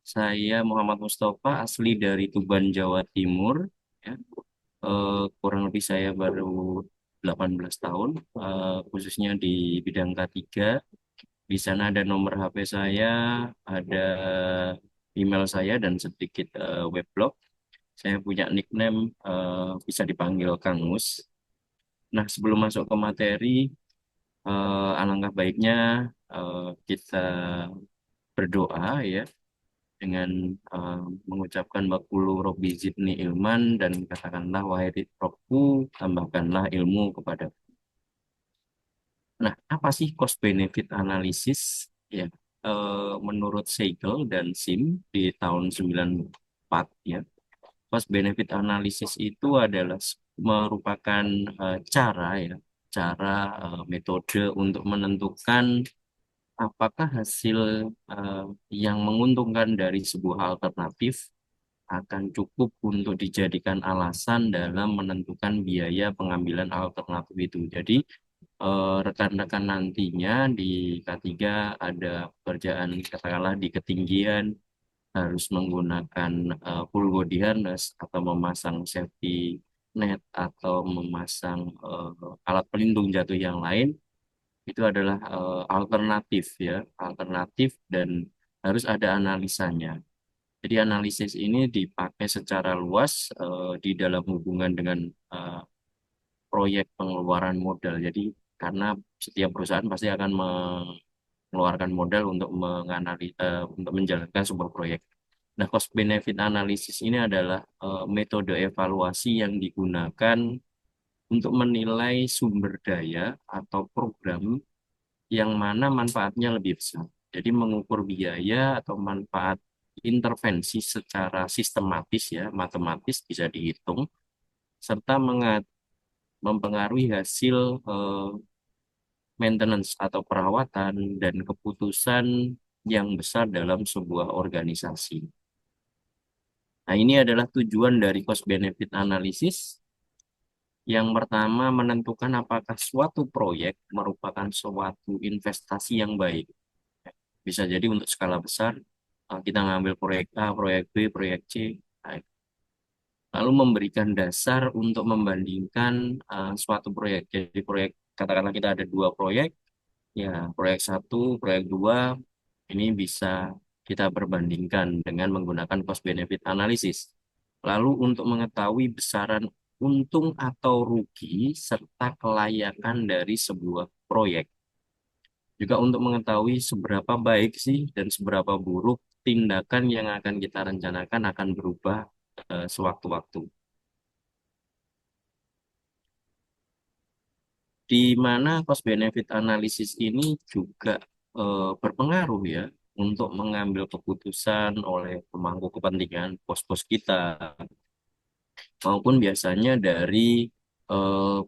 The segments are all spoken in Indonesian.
Saya Muhammad Mustafa, asli dari Tuban, Jawa Timur. Ya. Kurang lebih saya baru 18 tahun, khususnya di bidang K3. Di sana ada nomor HP saya, ada email saya, dan sedikit weblog. Saya punya nickname, bisa dipanggil Kang Mus. Nah, sebelum masuk ke materi, alangkah baiknya kita berdoa ya dengan eh, mengucapkan Bakulu Robbi Zidni Ilman dan katakanlah wahai Robku tambahkanlah ilmu kepada. Nah, apa sih cost benefit analysis? Ya, menurut Siegel dan Sim di tahun 94 ya, cost benefit analysis itu adalah merupakan cara ya, cara metode untuk menentukan apakah hasil eh, yang menguntungkan dari sebuah alternatif akan cukup untuk dijadikan alasan dalam menentukan biaya pengambilan alternatif itu. Jadi, rekan-rekan nantinya di K3 ada pekerjaan katakanlah di ketinggian harus menggunakan full body harness atau memasang safety net atau memasang alat pelindung jatuh yang lain, itu adalah alternatif ya, alternatif, dan harus ada analisanya. Jadi analisis ini dipakai secara luas di dalam hubungan dengan eh, proyek pengeluaran modal. Jadi karena setiap perusahaan pasti akan mengeluarkan modal untuk untuk menjalankan sebuah proyek. Nah, cost benefit analysis ini adalah metode evaluasi yang digunakan untuk menilai sumber daya atau program yang mana manfaatnya lebih besar. Jadi mengukur biaya atau manfaat intervensi secara sistematis ya, matematis bisa dihitung, serta mempengaruhi hasil maintenance atau perawatan dan keputusan yang besar dalam sebuah organisasi. Nah, ini adalah tujuan dari cost benefit analysis. Yang pertama, menentukan apakah suatu proyek merupakan suatu investasi yang baik. Bisa jadi untuk skala besar, kita ngambil proyek A, proyek B, proyek C, nah, lalu memberikan dasar untuk membandingkan suatu proyek. Jadi proyek, katakanlah kita ada dua proyek, ya proyek satu, proyek dua, ini bisa kita perbandingkan dengan menggunakan cost benefit analysis. Lalu untuk mengetahui besaran untung atau rugi serta kelayakan dari sebuah proyek. Juga untuk mengetahui seberapa baik sih dan seberapa buruk tindakan yang akan kita rencanakan akan berubah sewaktu-waktu. Di mana cost benefit analysis ini juga berpengaruh ya untuk mengambil keputusan oleh pemangku kepentingan pos-pos kita maupun biasanya dari eh,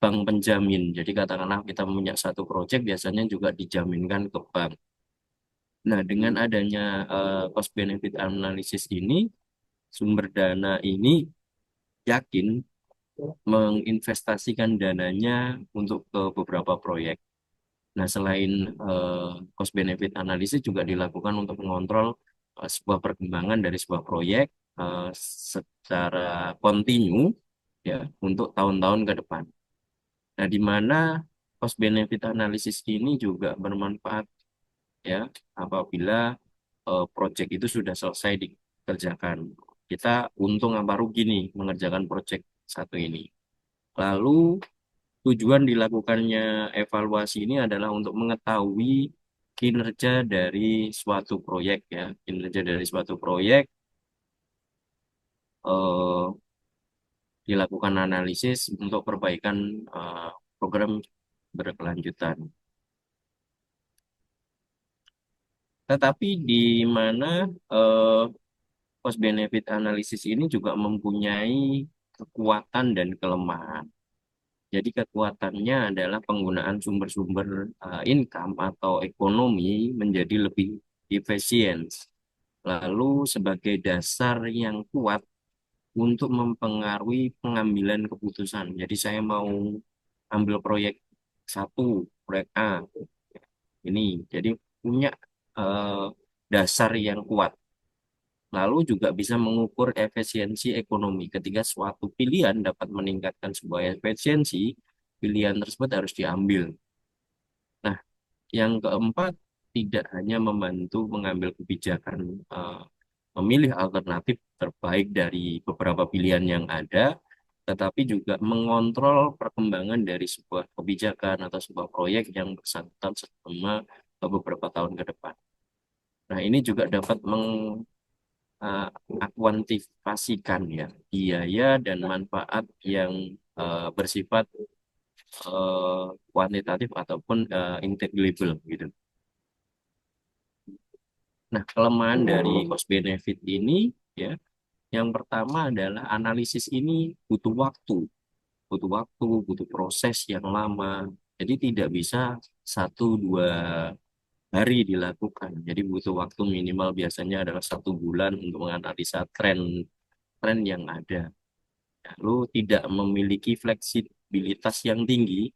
bank penjamin. Jadi katakanlah kita punya satu proyek biasanya juga dijaminkan ke bank. Nah, dengan adanya cost benefit analysis ini, sumber dana ini yakin menginvestasikan dananya untuk ke beberapa proyek. Nah, selain cost benefit analysis juga dilakukan untuk mengontrol sebuah perkembangan dari sebuah proyek secara kontinu ya untuk tahun-tahun ke depan. Nah, di mana cost benefit analysis ini juga bermanfaat ya apabila proyek itu sudah selesai dikerjakan. Kita untung apa rugi nih mengerjakan proyek satu ini. Lalu tujuan dilakukannya evaluasi ini adalah untuk mengetahui kinerja dari suatu proyek ya, kinerja dari suatu proyek, dilakukan analisis untuk perbaikan program berkelanjutan. Tetapi di mana eh, cost benefit analysis ini juga mempunyai kekuatan dan kelemahan. Jadi kekuatannya adalah penggunaan sumber-sumber income atau ekonomi menjadi lebih efisien. Lalu sebagai dasar yang kuat untuk mempengaruhi pengambilan keputusan. Jadi saya mau ambil proyek satu, proyek A ini. Jadi punya eh, dasar yang kuat. Lalu juga bisa mengukur efisiensi ekonomi. Ketika suatu pilihan dapat meningkatkan sebuah efisiensi, pilihan tersebut harus diambil. Nah, yang keempat, tidak hanya membantu mengambil kebijakan, eh, memilih alternatif terbaik dari beberapa pilihan yang ada, tetapi juga mengontrol perkembangan dari sebuah kebijakan atau sebuah proyek yang bersangkutan selama beberapa tahun ke depan. Nah, ini juga dapat kuantifikasikan ya biaya dan manfaat yang bersifat kuantitatif ataupun intangible gitu. Nah, kelemahan dari cost benefit ini ya, yang pertama adalah analisis ini butuh waktu, butuh proses yang lama. Jadi tidak bisa 1 2 hari dilakukan. Jadi butuh waktu minimal biasanya adalah 1 bulan untuk menganalisa tren yang ada. Lalu tidak memiliki fleksibilitas yang tinggi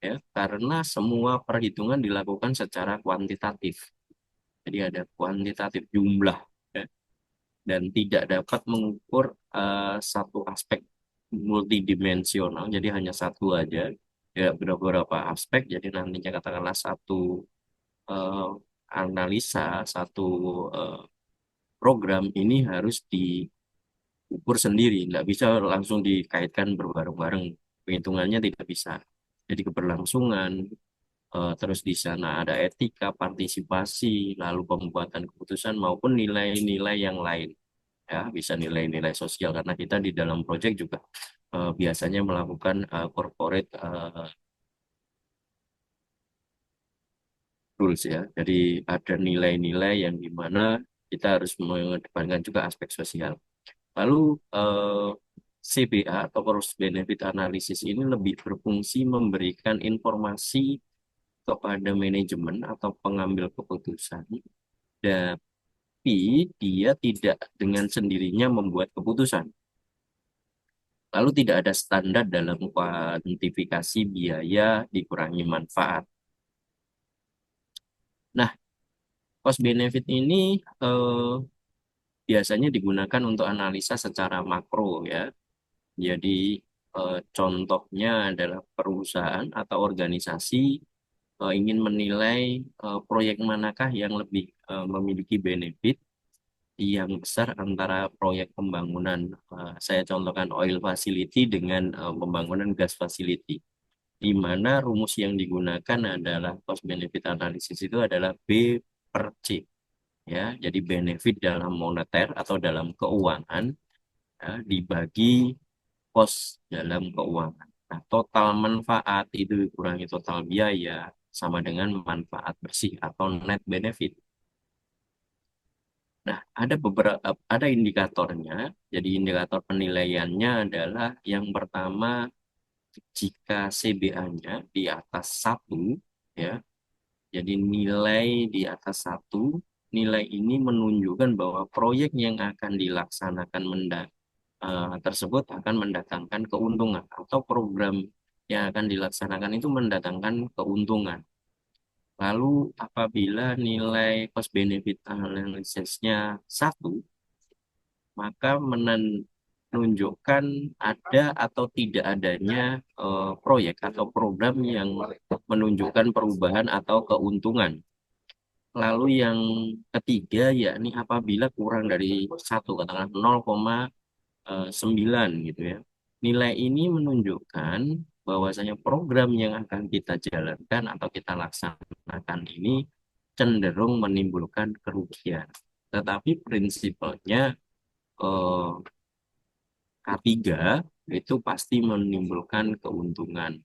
ya, karena semua perhitungan dilakukan secara kuantitatif. Jadi ada kuantitatif jumlah ya, dan tidak dapat mengukur satu aspek multidimensional. Jadi hanya satu aja, ya beberapa aspek. Jadi nantinya katakanlah satu eh, analisa, satu eh, program ini harus diukur sendiri, nggak bisa langsung dikaitkan berbareng-bareng. Penghitungannya tidak bisa. Jadi keberlangsungan, terus di sana ada etika, partisipasi, lalu pembuatan keputusan maupun nilai-nilai yang lain. Ya, bisa nilai-nilai sosial karena kita di dalam proyek juga biasanya melakukan corporate rules ya. Jadi ada nilai-nilai yang dimana kita harus mengedepankan juga aspek sosial. Lalu CBA atau cost benefit analysis ini lebih berfungsi memberikan informasi kepada manajemen atau pengambil keputusan, tapi dia tidak dengan sendirinya membuat keputusan. Lalu tidak ada standar dalam kuantifikasi biaya dikurangi manfaat. Nah, cost benefit ini eh, biasanya digunakan untuk analisa secara makro ya. Jadi contohnya adalah perusahaan atau organisasi ingin menilai proyek manakah yang lebih memiliki benefit yang besar antara proyek pembangunan, saya contohkan oil facility dengan pembangunan gas facility, di mana rumus yang digunakan adalah cost benefit analysis itu adalah B per C ya. Jadi benefit dalam moneter atau dalam keuangan ya, dibagi cost dalam keuangan. Nah, total manfaat itu dikurangi total biaya sama dengan manfaat bersih atau net benefit. Nah, ada indikatornya. Jadi indikator penilaiannya adalah yang pertama, jika CBA-nya di atas 1 ya. Jadi nilai di atas 1, nilai ini menunjukkan bahwa proyek yang akan dilaksanakan tersebut akan mendatangkan keuntungan atau program yang akan dilaksanakan itu mendatangkan keuntungan. Lalu apabila nilai cost benefit analysisnya 1, maka menunjukkan ada atau tidak adanya proyek atau program yang menunjukkan perubahan atau keuntungan. Lalu yang ketiga yakni apabila kurang dari 1, katakanlah 0,9 gitu ya. Nilai ini menunjukkan bahwasanya program yang akan kita jalankan atau kita laksanakan ini cenderung menimbulkan kerugian. Tetapi prinsipalnya eh, K3 itu pasti menimbulkan keuntungan,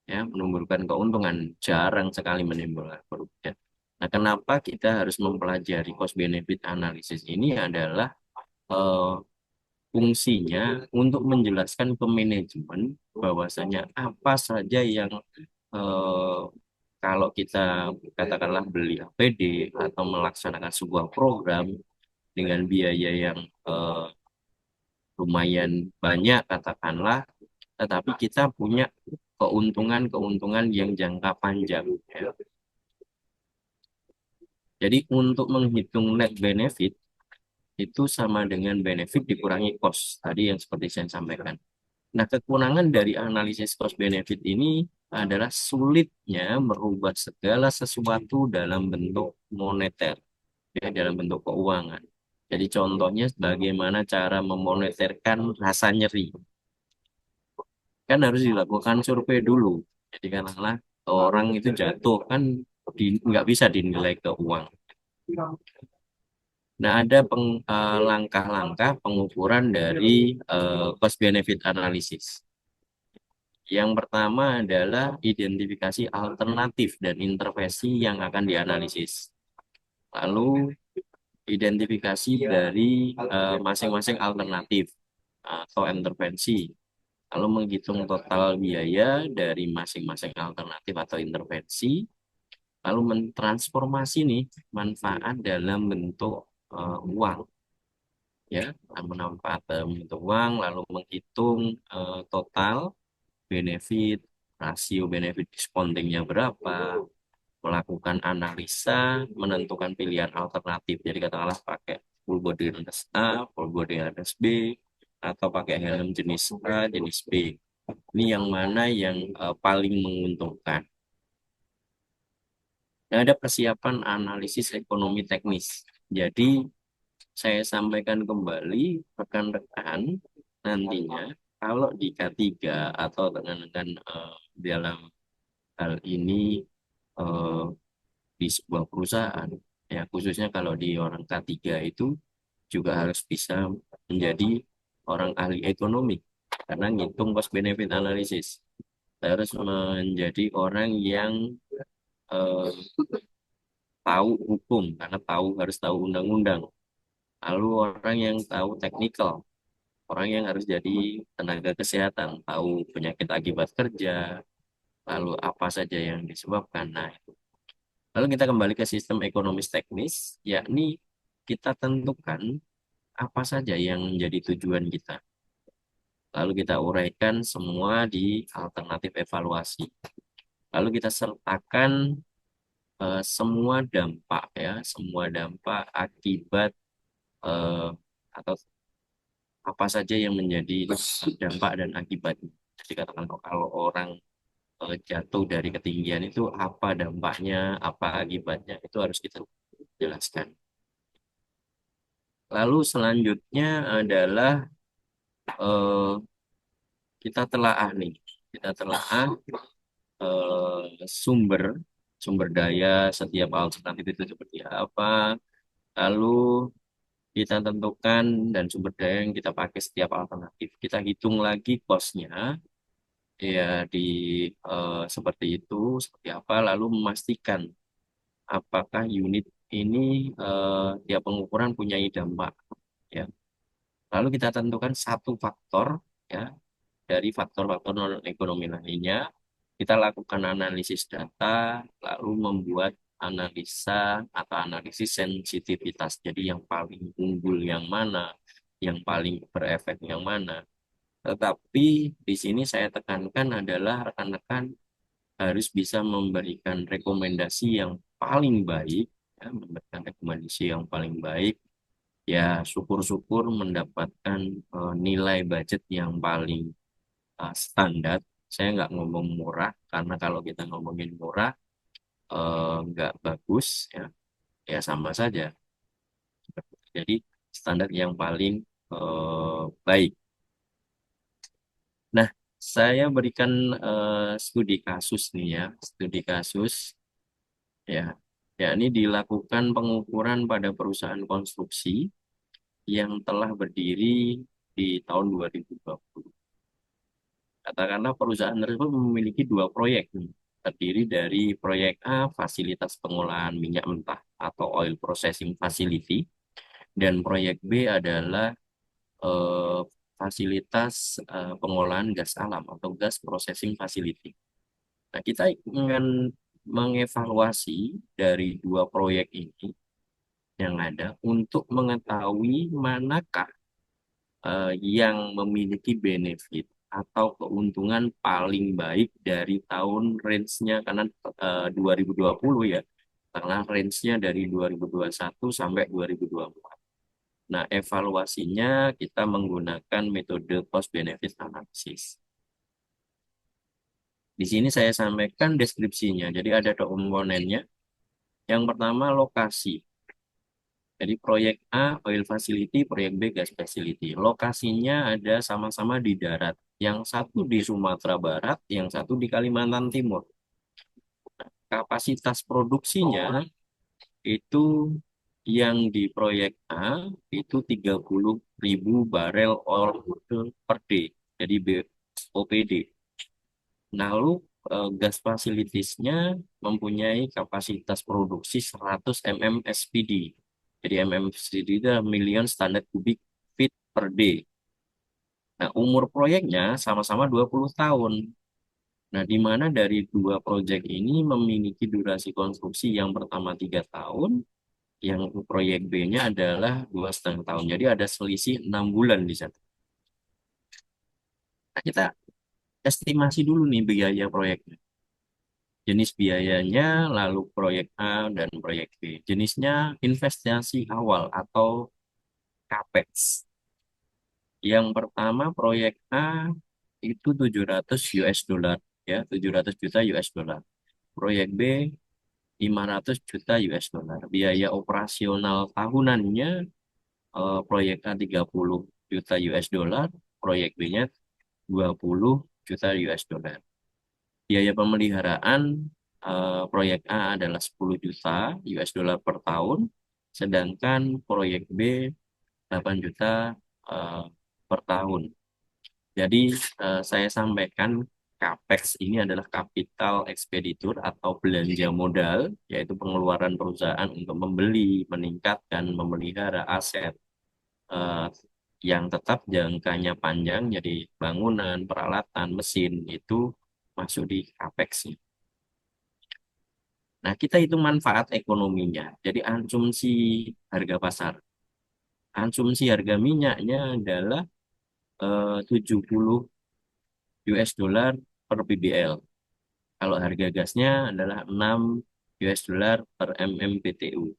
ya, menimbulkan keuntungan, jarang sekali menimbulkan kerugian. Nah, kenapa kita harus mempelajari cost benefit analysis ini adalah eh, fungsinya untuk menjelaskan ke manajemen bahwasanya apa saja yang eh, kalau kita katakanlah beli APD atau melaksanakan sebuah program dengan biaya yang eh, lumayan banyak katakanlah, tetapi kita punya keuntungan-keuntungan yang jangka panjang ya. Jadi untuk menghitung net benefit itu sama dengan benefit dikurangi cost tadi yang seperti saya sampaikan. Nah, kekurangan dari analisis cost benefit ini adalah sulitnya merubah segala sesuatu dalam bentuk moneter, ya, dalam bentuk keuangan. Jadi contohnya bagaimana cara memoneterkan rasa nyeri. Kan harus dilakukan survei dulu. Jadi karena orang itu jatuh kan nggak bisa dinilai ke uang. Nah, ada langkah-langkah pengukuran dari cost benefit analysis. Yang pertama adalah identifikasi alternatif dan intervensi yang akan dianalisis. Lalu identifikasi dari masing-masing alternatif atau intervensi. Lalu menghitung total biaya dari masing-masing alternatif atau intervensi. Lalu mentransformasi nih manfaat dalam bentuk uang, ya, manfaat dalam bentuk uang. Lalu menghitung total benefit, rasio benefit diskontingnya berapa, melakukan analisa, menentukan pilihan alternatif. Jadi katakanlah pakai full body harness A, full body harness B, atau pakai helm jenis A, jenis B. Ini yang mana yang paling menguntungkan. Dan ada persiapan analisis ekonomi teknis. Jadi saya sampaikan kembali rekan-rekan nantinya kalau di K3 atau dengan dalam hal ini eh, di sebuah perusahaan, ya khususnya kalau di orang K3 itu juga harus bisa menjadi orang ahli ekonomi karena ngitung cost benefit analysis. Saya harus menjadi orang yang eh, tahu hukum karena harus tahu undang-undang. Lalu orang yang tahu teknikal, orang yang harus jadi tenaga kesehatan, tahu penyakit akibat kerja, lalu apa saja yang disebabkan. Nah, lalu kita kembali ke sistem ekonomis teknis, yakni kita tentukan apa saja yang menjadi tujuan kita. Lalu kita uraikan semua di alternatif evaluasi. Lalu kita sertakan semua dampak, ya, semua dampak akibat eh, atau apa saja yang menjadi dampak dan akibatnya. Jadi katakan kalau orang jatuh dari ketinggian itu apa dampaknya, apa akibatnya, itu harus kita jelaskan. Lalu selanjutnya adalah eh, kita telaah nih, kita telaah sumber sumber daya setiap alternatif itu seperti apa. Lalu kita tentukan dan sumber daya yang kita pakai setiap alternatif. Kita hitung lagi cost-nya, ya di seperti itu, seperti apa. Lalu memastikan apakah unit ini tiap pengukuran punya dampak, ya. Lalu kita tentukan satu faktor, ya, dari faktor-faktor non ekonomi lainnya. Kita lakukan analisis data, lalu membuat analisa atau analisis sensitivitas. Jadi yang paling unggul yang mana, yang paling berefek yang mana. Tetapi di sini saya tekankan adalah rekan-rekan harus bisa memberikan rekomendasi yang paling baik, ya, memberikan rekomendasi yang paling baik. Ya, syukur-syukur mendapatkan nilai budget yang paling standar. Saya nggak ngomong murah, karena kalau kita ngomongin murah, nggak bagus, ya, ya sama saja. Jadi standar yang paling baik. Nah, saya berikan studi kasus nih, ya, studi kasus, ya, ini dilakukan pengukuran pada perusahaan konstruksi yang telah berdiri di tahun 2020. Katakanlah perusahaan tersebut memiliki dua proyek nih. Terdiri dari proyek A, fasilitas pengolahan minyak mentah atau oil processing facility, dan proyek B adalah eh, fasilitas pengolahan gas alam atau gas processing facility. Nah, kita ingin mengevaluasi dari dua proyek ini yang ada untuk mengetahui manakah yang memiliki benefit atau keuntungan paling baik dari tahun range-nya, karena 2020, ya, karena range-nya dari 2021 sampai 2024. Nah, evaluasinya kita menggunakan metode cost benefit analysis. Di sini saya sampaikan deskripsinya. Jadi ada komponennya. Yang pertama lokasi. Jadi proyek A oil facility, proyek B gas facility. Lokasinya ada sama-sama di darat. Yang satu di Sumatera Barat, yang satu di Kalimantan Timur. Kapasitas produksinya itu yang di proyek A itu 30.000 barel oil per day. Jadi OPD. Lalu gas facilities-nya mempunyai kapasitas produksi 100 MMSPD. Jadi MMSPD itu adalah million standard cubic feet per day. Nah, umur proyeknya sama-sama 20 tahun. Nah, di mana dari dua proyek ini memiliki durasi konstruksi yang pertama 3 tahun, yang proyek B-nya adalah 2,5 tahun. Jadi ada selisih 6 bulan di sana. Nah, kita estimasi dulu nih biaya proyeknya. Jenis biayanya, lalu proyek A dan proyek B. Jenisnya investasi awal atau CAPEX. Yang pertama proyek A itu 700 US dollar, ya, 700 juta US dollar. Proyek B 500 juta US dollar. Biaya operasional tahunannya proyek A 30 juta US dollar, proyek B-nya 20 juta US dollar. Biaya pemeliharaan proyek A adalah 10 juta US dollar per tahun, sedangkan proyek B 8 juta eh, per tahun. Jadi saya sampaikan CAPEX ini adalah kapital ekspenditur atau belanja modal, yaitu pengeluaran perusahaan untuk membeli, meningkatkan, memelihara aset eh, yang tetap jangkanya panjang, jadi bangunan, peralatan, mesin itu masuk di CAPEX. Nah, kita itu manfaat ekonominya. Jadi asumsi harga pasar. Asumsi harga minyaknya adalah 70 US dollar per BBL. Kalau harga gasnya adalah 6 US dollar per MMBTU.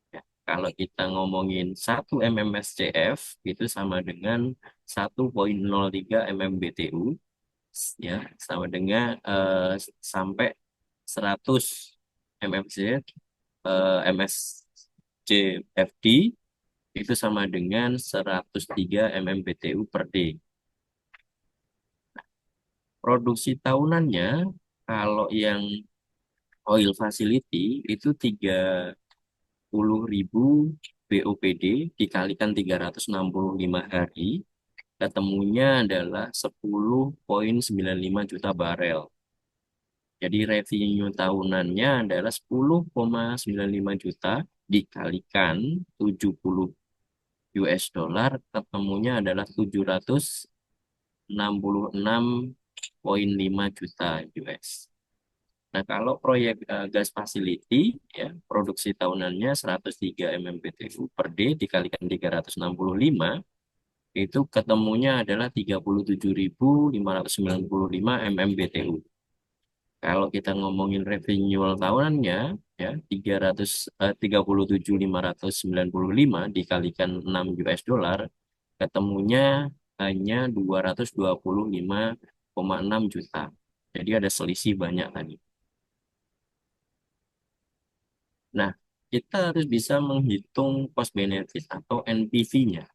Ya, kalau kita ngomongin 1 MMSCF itu sama dengan 1,03 MMBTU, ya, sama dengan sampai 100 MMC MSCFD itu sama dengan 103 MMBTU per day. Produksi tahunannya kalau yang oil facility itu 30.000 BOPD dikalikan 365 hari, ketemunya adalah 10,95 juta barel. Jadi revenue tahunannya adalah 10,95 juta dikalikan 70 US dollar, ketemunya adalah 766,5 juta US. Nah, kalau proyek gas facility, ya, produksi tahunannya 103 MMBTU per day dikalikan 365, itu ketemunya adalah 37.595 MMBTU. Kalau kita ngomongin revenue tahunannya, ya, 37.595 dikalikan 6 US dollar, ketemunya hanya 225,6 juta. Jadi ada selisih banyak tadi. Nah, kita harus bisa menghitung cost benefit atau NPV-nya.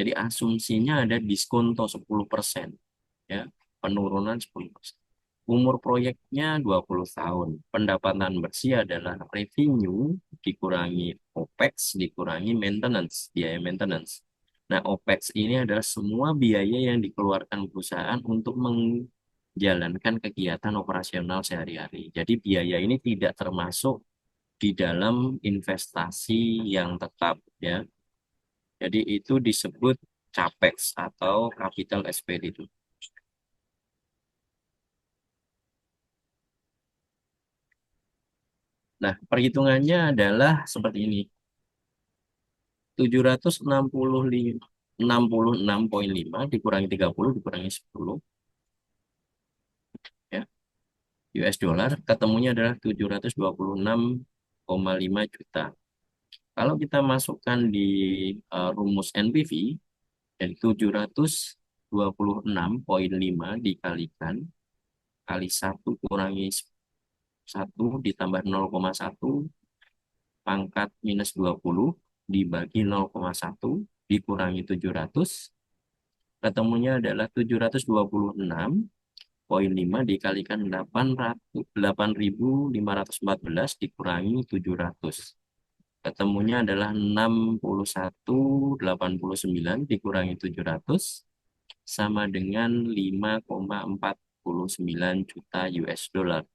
Jadi asumsinya ada diskonto 10%, ya, penurunan 10%. Umur proyeknya 20 tahun. Pendapatan bersih adalah revenue dikurangi OPEX dikurangi maintenance, biaya maintenance. Nah, OPEX ini adalah semua biaya yang dikeluarkan perusahaan untuk menjalankan kegiatan operasional sehari-hari. Jadi biaya ini tidak termasuk di dalam investasi yang tetap, ya. Jadi itu disebut CAPEX atau capital expenditure. Nah, perhitungannya adalah seperti ini. 766,5 dikurangi 30 dikurangi 10, ya, US dollar, ketemunya adalah 726,5 juta. Kalau kita masukkan di rumus NPV, jadi 726,5 dikalikan kali 1 kurangi 1 ditambah 0,1 pangkat minus 20 dibagi 0,1 dikurangi 700, ketemunya adalah 726,5 dikalikan 8.514 dikurangi 700. Ketemunya adalah 61,89 dikurangi 700 sama dengan 5,49 juta US dollar.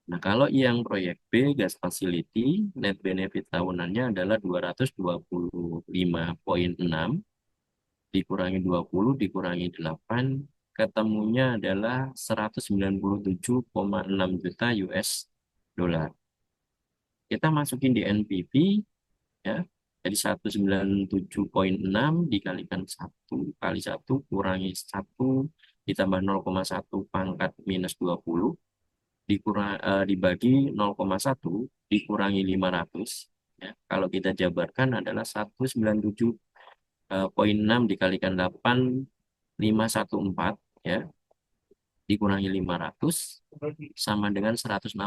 Nah, kalau yang proyek B, gas facility, net benefit tahunannya adalah 225,6 dikurangi 20 dikurangi 8, ketemunya adalah 197,6 juta US dollar. Kita masukin di NPV, ya. Jadi 197,6 dikalikan 1 kali 1 kurangi 1 ditambah 0,1 pangkat minus 20 dibagi 0,1 dikurangi 500, ya. Kalau kita jabarkan adalah 197,6 dikalikan 8,514, ya, dikurangi 500 sama dengan 162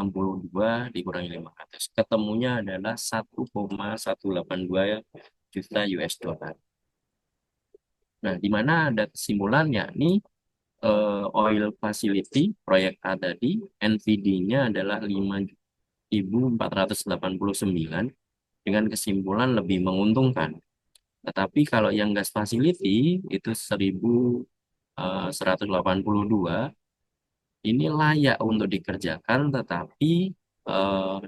dikurangi 500. Ketemunya adalah 1,182 juta US dollar. Nah, di mana ada kesimpulannya? Ini oil facility proyek A tadi, NPD-nya adalah 5.489 dengan kesimpulan lebih menguntungkan. Tetapi kalau yang gas facility itu 1.182 ini layak untuk dikerjakan, tetapi eh,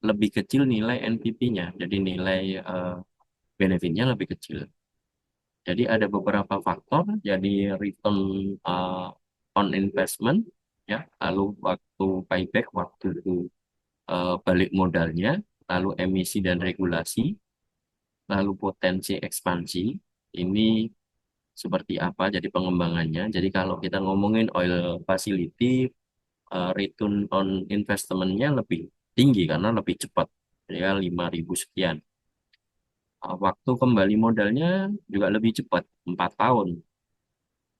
lebih kecil nilai NPV-nya. Jadi nilai benefitnya lebih kecil. Jadi ada beberapa faktor, jadi return eh, on investment, ya, lalu waktu payback, waktu balik modalnya, lalu emisi dan regulasi, lalu potensi ekspansi. Ini seperti apa jadi pengembangannya. Jadi kalau kita ngomongin oil facility, return on investment-nya lebih tinggi karena lebih cepat, ya 5.000 sekian. Waktu kembali modalnya juga lebih cepat, 4 tahun.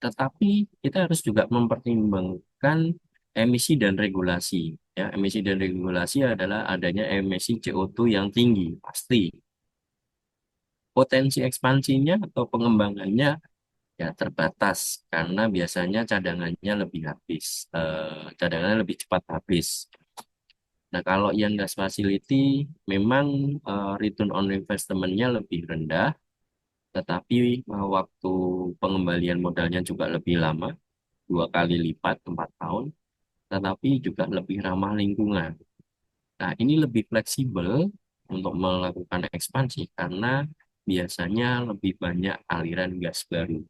Tetapi kita harus juga mempertimbangkan emisi dan regulasi. Ya, emisi dan regulasi adalah adanya emisi CO2 yang tinggi, pasti. Potensi ekspansinya atau pengembangannya ya terbatas karena biasanya cadangannya lebih habis, cadangannya lebih cepat habis. Nah, kalau yang gas facility memang return on investment-nya lebih rendah, tetapi waktu pengembalian modalnya juga lebih lama, 2 kali lipat, 4 tahun, tetapi juga lebih ramah lingkungan. Nah, ini lebih fleksibel untuk melakukan ekspansi karena biasanya lebih banyak aliran gas baru.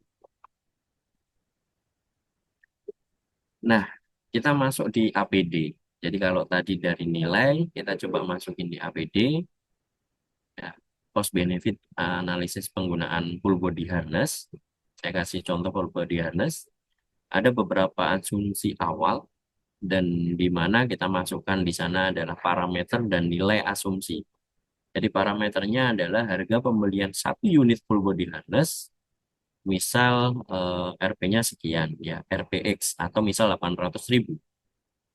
Nah, kita masuk di APD. Jadi kalau tadi dari nilai, kita coba masukin di APD. Ya, cost benefit analisis penggunaan full body harness. Saya kasih contoh full body harness. Ada beberapa asumsi awal dan di mana kita masukkan di sana adalah parameter dan nilai asumsi. Jadi parameternya adalah harga pembelian 1 unit full body harness, misal RP-nya sekian, ya RPX atau misal 800.000.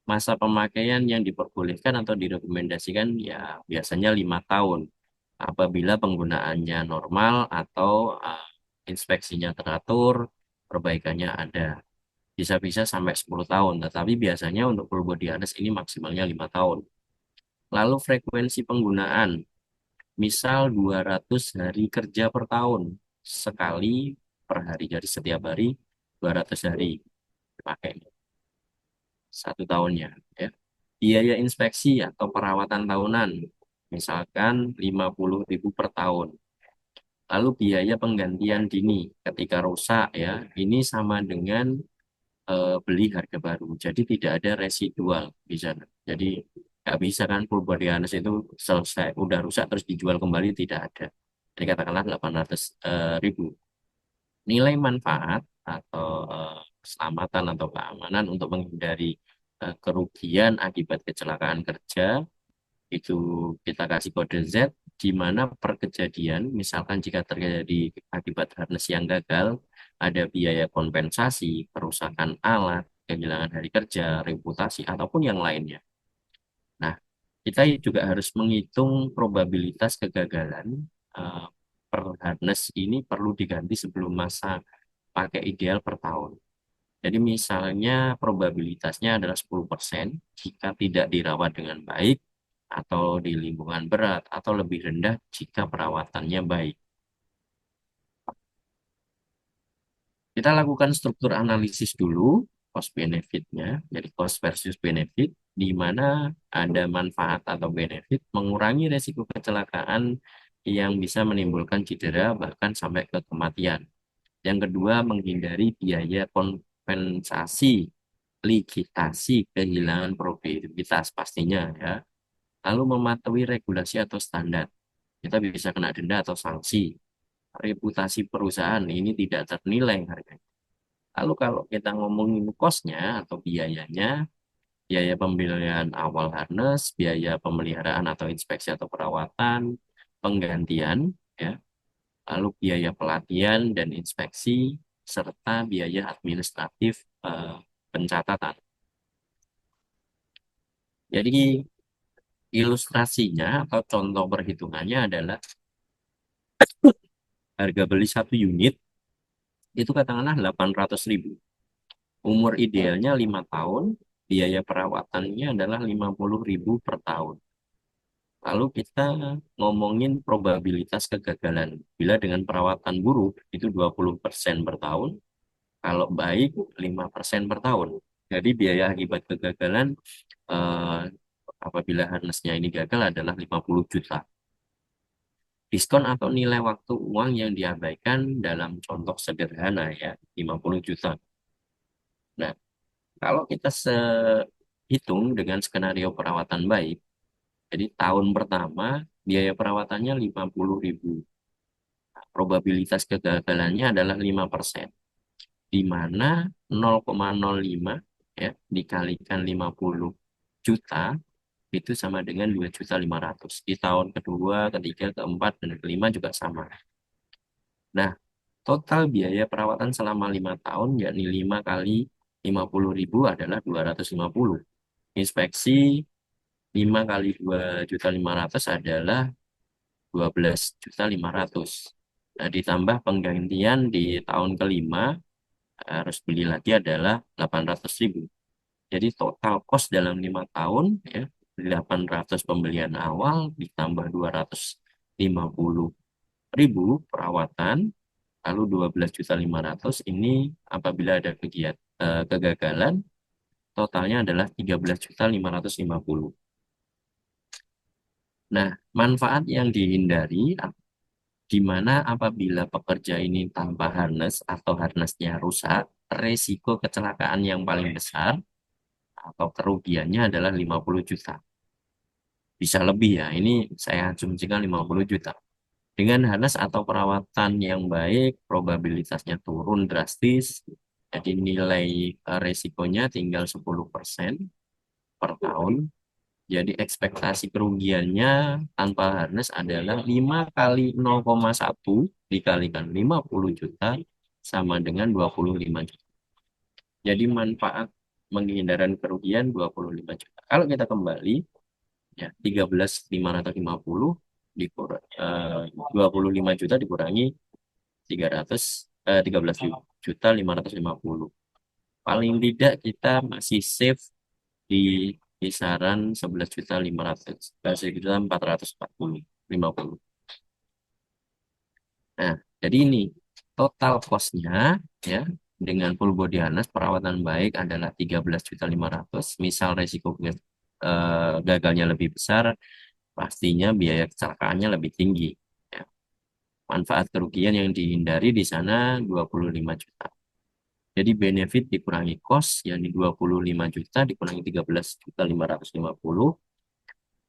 Masa pemakaian yang diperbolehkan atau direkomendasikan ya biasanya 5 tahun. Apabila penggunaannya normal atau inspeksinya teratur, perbaikannya ada. Bisa-bisa sampai 10 tahun, tetapi biasanya untuk full body harness ini maksimalnya 5 tahun. Lalu frekuensi penggunaan, misal 200 hari kerja per tahun, sekali per hari, jadi setiap hari 200 hari dipakai 1 tahunnya. Ya. Biaya inspeksi atau perawatan tahunan, misalkan 50.000 per tahun. Lalu biaya penggantian dini ketika rusak, ya, ini sama dengan beli harga baru. Jadi tidak ada residual di sana. Jadi nggak bisa kan full body harness itu selesai, udah rusak terus dijual kembali, tidak ada. Jadi katakanlah 800.000. Nilai manfaat atau keselamatan atau keamanan untuk menghindari kerugian akibat kecelakaan kerja itu kita kasih kode Z. di mana per kejadian, misalkan jika terjadi akibat harness yang gagal, ada biaya kompensasi, kerusakan alat, kehilangan hari kerja, reputasi, ataupun yang lainnya. Nah, kita juga harus menghitung probabilitas kegagalan eh, per harness ini perlu diganti sebelum masa pakai ideal per tahun. Jadi misalnya probabilitasnya adalah 10% jika tidak dirawat dengan baik atau di lingkungan berat atau lebih rendah jika perawatannya baik. Kita lakukan struktur analisis dulu cost benefitnya, jadi cost versus benefit, di mana ada manfaat atau benefit mengurangi resiko kecelakaan yang bisa menimbulkan cedera bahkan sampai ke kematian. Yang kedua, menghindari biaya kompensasi, ligitasi, kehilangan produktivitas pastinya ya. Lalu mematuhi regulasi atau standar. Kita bisa kena denda atau sanksi. Reputasi perusahaan ini tidak ternilai harganya. Lalu kalau kita ngomongin cost-nya atau biayanya, biaya pembelian awal harness, biaya pemeliharaan atau inspeksi atau perawatan, penggantian, ya, lalu biaya pelatihan dan inspeksi, serta biaya administratif pencatatan. Jadi ilustrasinya atau contoh perhitungannya adalah harga beli satu unit itu katakanlah 800.000. Umur idealnya 5 tahun, biaya perawatannya adalah 50.000 per tahun. Lalu kita ngomongin probabilitas kegagalan. Bila dengan perawatan buruk itu 20% per tahun, kalau baik 5% per tahun. Jadi biaya akibat kegagalan eh, apabila harnessnya ini gagal adalah 50 juta. Diskon atau nilai waktu uang yang diabaikan dalam contoh sederhana ya, 50 juta. Nah, kalau kita hitung dengan skenario perawatan baik, jadi tahun pertama biaya perawatannya 50.000. Nah, probabilitas kegagalannya adalah 5%, di mana 0,05 ya dikalikan 50 juta itu sama dengan 2.500.000. Di tahun kedua, ketiga, keempat, dan kelima juga sama. Nah, total biaya perawatan selama 5 tahun, yakni 5 kali 50.000 adalah 250. Inspeksi 5 kali 2.500.000 adalah 12.500. Nah, ditambah penggantian di tahun kelima, harus beli lagi adalah 800.000. Jadi total cost dalam 5 tahun, ya, 800 pembelian awal ditambah 250.000 perawatan, lalu 12.500 ini apabila ada kegagalan, totalnya adalah 13.550. Nah, manfaat yang dihindari di mana apabila pekerja ini tanpa harness atau harnessnya rusak, resiko kecelakaan yang paling besar atau kerugiannya adalah 50 juta. Bisa lebih ya, ini saya asumsikan 50 juta. Dengan harness atau perawatan yang baik, probabilitasnya turun drastis. Jadi nilai resikonya tinggal 10% per tahun. Jadi ekspektasi kerugiannya tanpa harness adalah 5 kali 0,1 dikalikan 50 juta sama dengan 25 juta. Jadi manfaat menghindarkan kerugian 25 juta. Kalau kita kembali, ya 13.550 25 juta dikurangi 13.550. Paling tidak kita masih safe di kisaran 11.500, 11.440, 50. Nah, jadi ini total cost-nya ya dengan full body harness perawatan baik adalah 13.500. Misal resiko gagalnya lebih besar, pastinya biaya kecelakaannya lebih tinggi. Ya. Manfaat kerugian yang dihindari di sana 25 juta. Jadi benefit dikurangi cost yang di 25 juta dikurangi 13.550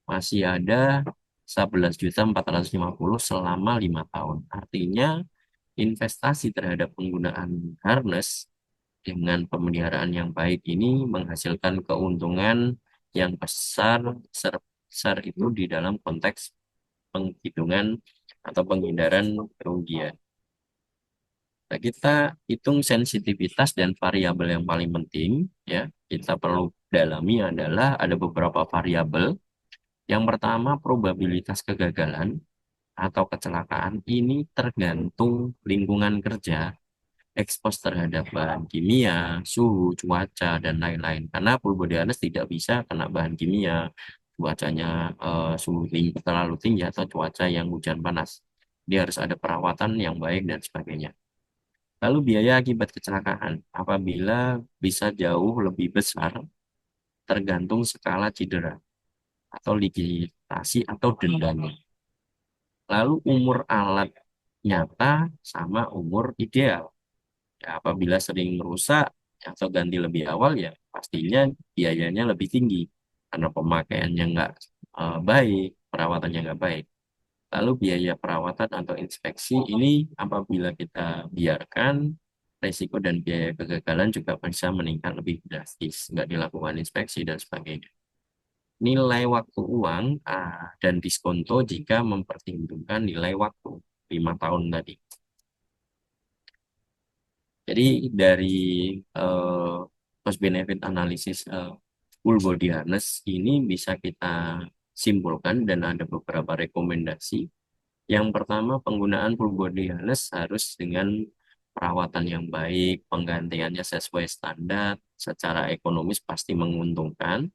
masih ada 11.450 selama 5 tahun. Artinya investasi terhadap penggunaan harness dengan pemeliharaan yang baik ini menghasilkan keuntungan yang besar, sebesar itu di dalam konteks penghitungan atau penghindaran kerugian. Nah, kita hitung sensitivitas dan variabel yang paling penting, ya. Kita perlu dalami adalah ada beberapa variabel. Yang pertama, probabilitas kegagalan atau kecelakaan ini tergantung lingkungan kerja, ekspos terhadap bahan kimia, suhu, cuaca, dan lain-lain. Karena full body harness tidak bisa kena bahan kimia, cuacanya suhu terlalu tinggi atau cuaca yang hujan panas. Dia harus ada perawatan yang baik dan sebagainya. Lalu biaya akibat kecelakaan apabila bisa jauh lebih besar tergantung skala cedera atau likuiditas atau dendanya. Lalu umur alat nyata sama umur ideal. Ya, apabila sering merusak atau ganti lebih awal ya pastinya biayanya lebih tinggi karena pemakaiannya nggak baik, perawatannya nggak baik. Lalu biaya perawatan atau inspeksi ini apabila kita biarkan risiko dan biaya kegagalan juga bisa meningkat lebih drastis, nggak dilakukan inspeksi dan sebagainya. Nilai waktu uang dan diskonto jika mempertimbangkan nilai waktu 5 tahun tadi. Jadi dari eh, cost benefit analysis full body harness ini bisa kita simpulkan dan ada beberapa rekomendasi. Yang pertama, penggunaan full body harness harus dengan perawatan yang baik, penggantiannya sesuai standar, secara ekonomis pasti menguntungkan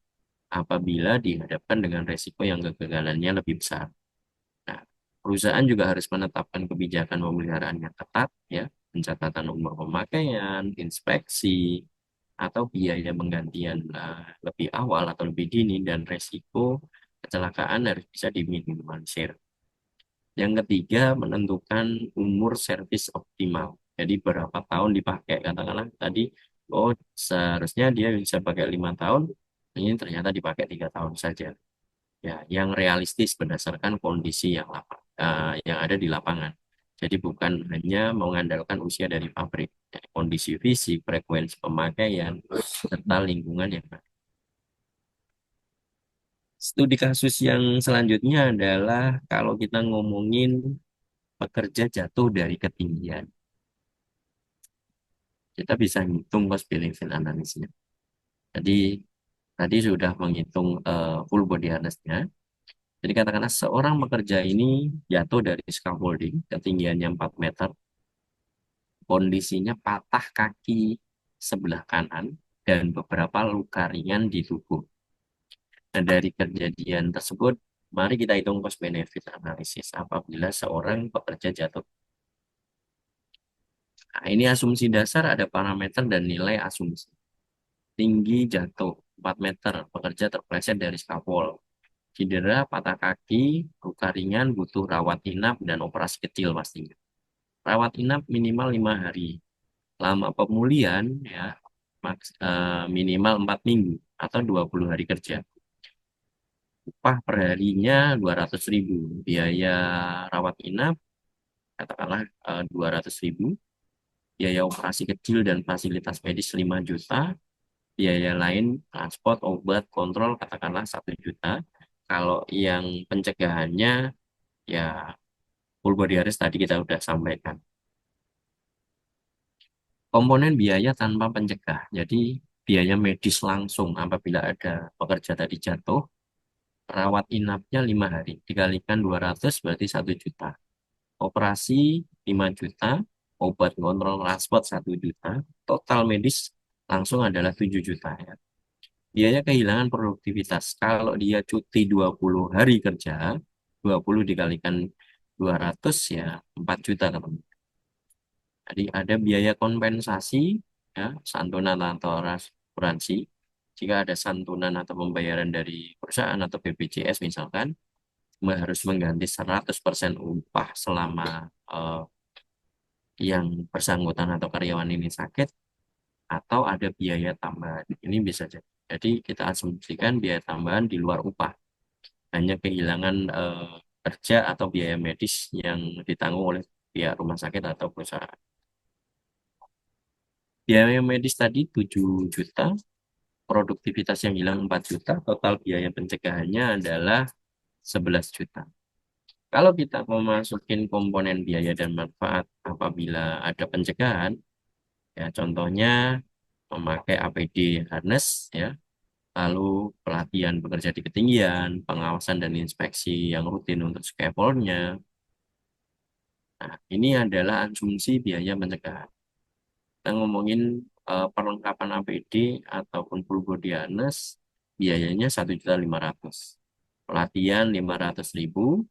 apabila dihadapkan dengan resiko yang kegagalannya lebih besar. Nah, perusahaan juga harus menetapkan kebijakan pemeliharaan yang ketat, ya, pencatatan umur pemakaian, inspeksi, atau biaya penggantian lebih awal atau lebih dini, dan resiko kecelakaan harus bisa diminimalisir. Yang ketiga, menentukan umur servis optimal. Jadi berapa tahun dipakai, katakanlah tadi, oh seharusnya dia bisa pakai 5 tahun, ini ternyata dipakai 3 tahun saja. Ya, yang realistis berdasarkan kondisi yang ada di lapangan. Jadi bukan hanya mengandalkan usia dari pabrik, ya, kondisi fisik, frekuensi pemakaian, serta lingkungan yang ada. Studi kasus yang selanjutnya adalah kalau kita ngomongin pekerja jatuh dari ketinggian. Kita bisa hitung cost benefit analisisnya. Jadi tadi sudah menghitung full body harness-nya. Jadi katakanlah seorang pekerja ini jatuh dari scaffolding ketinggiannya 4 meter, kondisinya patah kaki sebelah kanan dan beberapa luka ringan di tubuh. Nah, dari kejadian tersebut, mari kita hitung cost benefit analisis apabila seorang pekerja jatuh. Nah, ini asumsi dasar ada parameter dan nilai asumsi. Tinggi jatuh 4 meter, pekerja terpleset dari scaffold. Cedera, patah kaki, luka ringan, butuh rawat inap dan operasi kecil pastinya. Rawat inap minimal 5 hari. Lama pemulihan ya minimal 4 minggu atau 20 hari kerja. Upah per harinya 200.000. Biaya rawat inap katakanlah 200.000. Biaya operasi kecil dan fasilitas medis 5 juta. Biaya lain transport, obat, kontrol katakanlah 1 juta. Kalau yang pencegahannya ya full body arrest tadi kita udah sampaikan. Komponen biaya tanpa pencegah. Jadi biaya medis langsung apabila ada pekerja tadi jatuh, rawat inapnya 5 hari, dikalikan 200 berarti 1 juta. Operasi 5 juta, obat kontrol transport 1 juta, total medis langsung adalah 7 juta ya. Biaya kehilangan produktivitas. Kalau dia cuti 20 hari kerja, 20 dikalikan 200 ya 4 juta teman. Jadi ada biaya kompensasi, ya, santunan atau asuransi. Jika ada santunan atau pembayaran dari perusahaan atau BPJS misalkan, harus mengganti 100% upah selama yang bersangkutan atau karyawan ini sakit, atau ada biaya tambahan. Ini bisa jadi. Jadi kita asumsikan biaya tambahan di luar upah. Hanya kehilangan kerja atau biaya medis yang ditanggung oleh pihak rumah sakit atau perusahaan. Biaya medis tadi 7 juta, produktivitas yang hilang 4 juta, total biaya pencegahannya adalah 11 juta. Kalau kita memasukin komponen biaya dan manfaat apabila ada pencegahan, ya contohnya memakai APD harness, ya, lalu pelatihan bekerja di ketinggian, pengawasan dan inspeksi yang rutin untuk scaffoldnya. Nah, ini adalah asumsi biaya pencegahan. Kita ngomongin perlengkapan APD ataupun full body harness, biayanya 1.500.000. Pelatihan 500.000,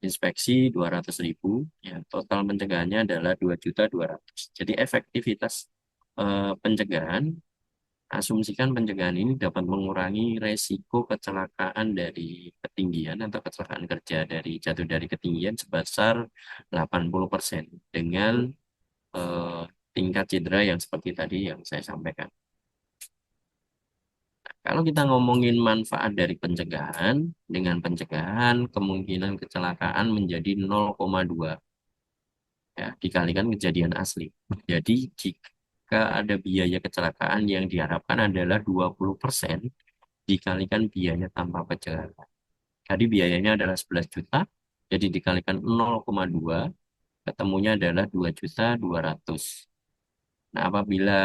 inspeksi 200.000, ya total pencegahannya adalah 2.200.000. Jadi efektivitas pencegahan, asumsikan pencegahan ini dapat mengurangi resiko kecelakaan dari ketinggian atau kecelakaan kerja dari jatuh dari ketinggian sebesar 80% dengan eh, tingkat cedera yang seperti tadi yang saya sampaikan. Kalau kita ngomongin manfaat dari pencegahan, dengan pencegahan kemungkinan kecelakaan menjadi 0,2, ya, dikalikan kejadian asli. Jadi jika ada biaya kecelakaan yang diharapkan adalah 20% dikalikan biaya tanpa pencegahan. Tadi biayanya adalah 11 juta, jadi dikalikan 0,2, ketemunya adalah 2.200.000. Nah, apabila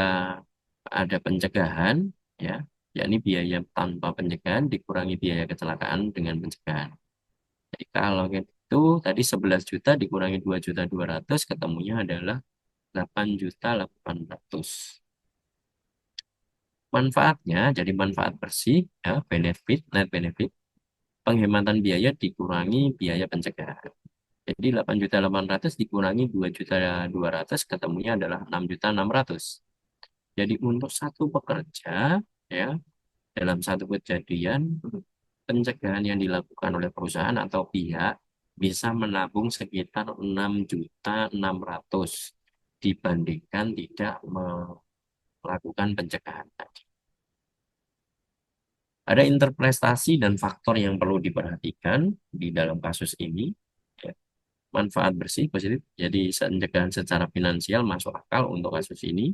ada pencegahan, ya, yakni biaya tanpa pencegahan dikurangi biaya kecelakaan dengan pencegahan. Jadi kalau itu tadi 11 juta dikurangi 2.200.000, ketemunya adalah 8.800.000. Manfaatnya jadi manfaat bersih, ya, benefit, net benefit, penghematan biaya dikurangi biaya pencegahan. Jadi 8.800.000 dikurangi 2.200.000, ketemunya adalah 6.600.000. Jadi untuk satu pekerja, ya, dalam satu kejadian, pencegahan yang dilakukan oleh perusahaan atau pihak bisa menabung sekitar 6.600.000 dibandingkan tidak melakukan pencegahan tadi. Ada interpretasi dan faktor yang perlu diperhatikan di dalam kasus ini. Ya, manfaat bersih positif, jadi pencegahan secara finansial masuk akal untuk kasus ini.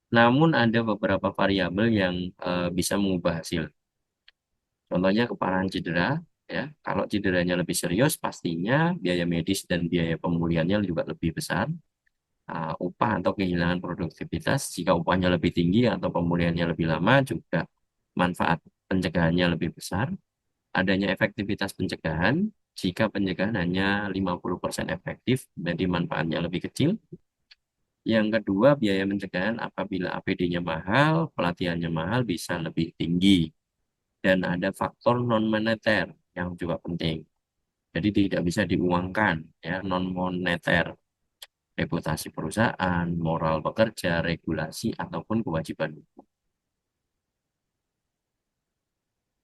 Namun ada beberapa variabel yang bisa mengubah hasil. Contohnya keparahan cedera, ya. Kalau cederanya lebih serius, pastinya biaya medis dan biaya pemulihannya juga lebih besar. Upah atau kehilangan produktivitas, jika upahnya lebih tinggi atau pemulihannya lebih lama, juga manfaat pencegahannya lebih besar. Adanya efektivitas pencegahan, jika pencegahan hanya 50% efektif, jadi manfaatnya lebih kecil. Yang kedua, biaya pencegahan apabila APD-nya mahal, pelatihannya mahal, bisa lebih tinggi. Dan ada faktor non-moneter yang juga penting. Jadi tidak bisa diuangkan, ya, non-moneter. Reputasi perusahaan, moral pekerja, regulasi, ataupun kewajiban.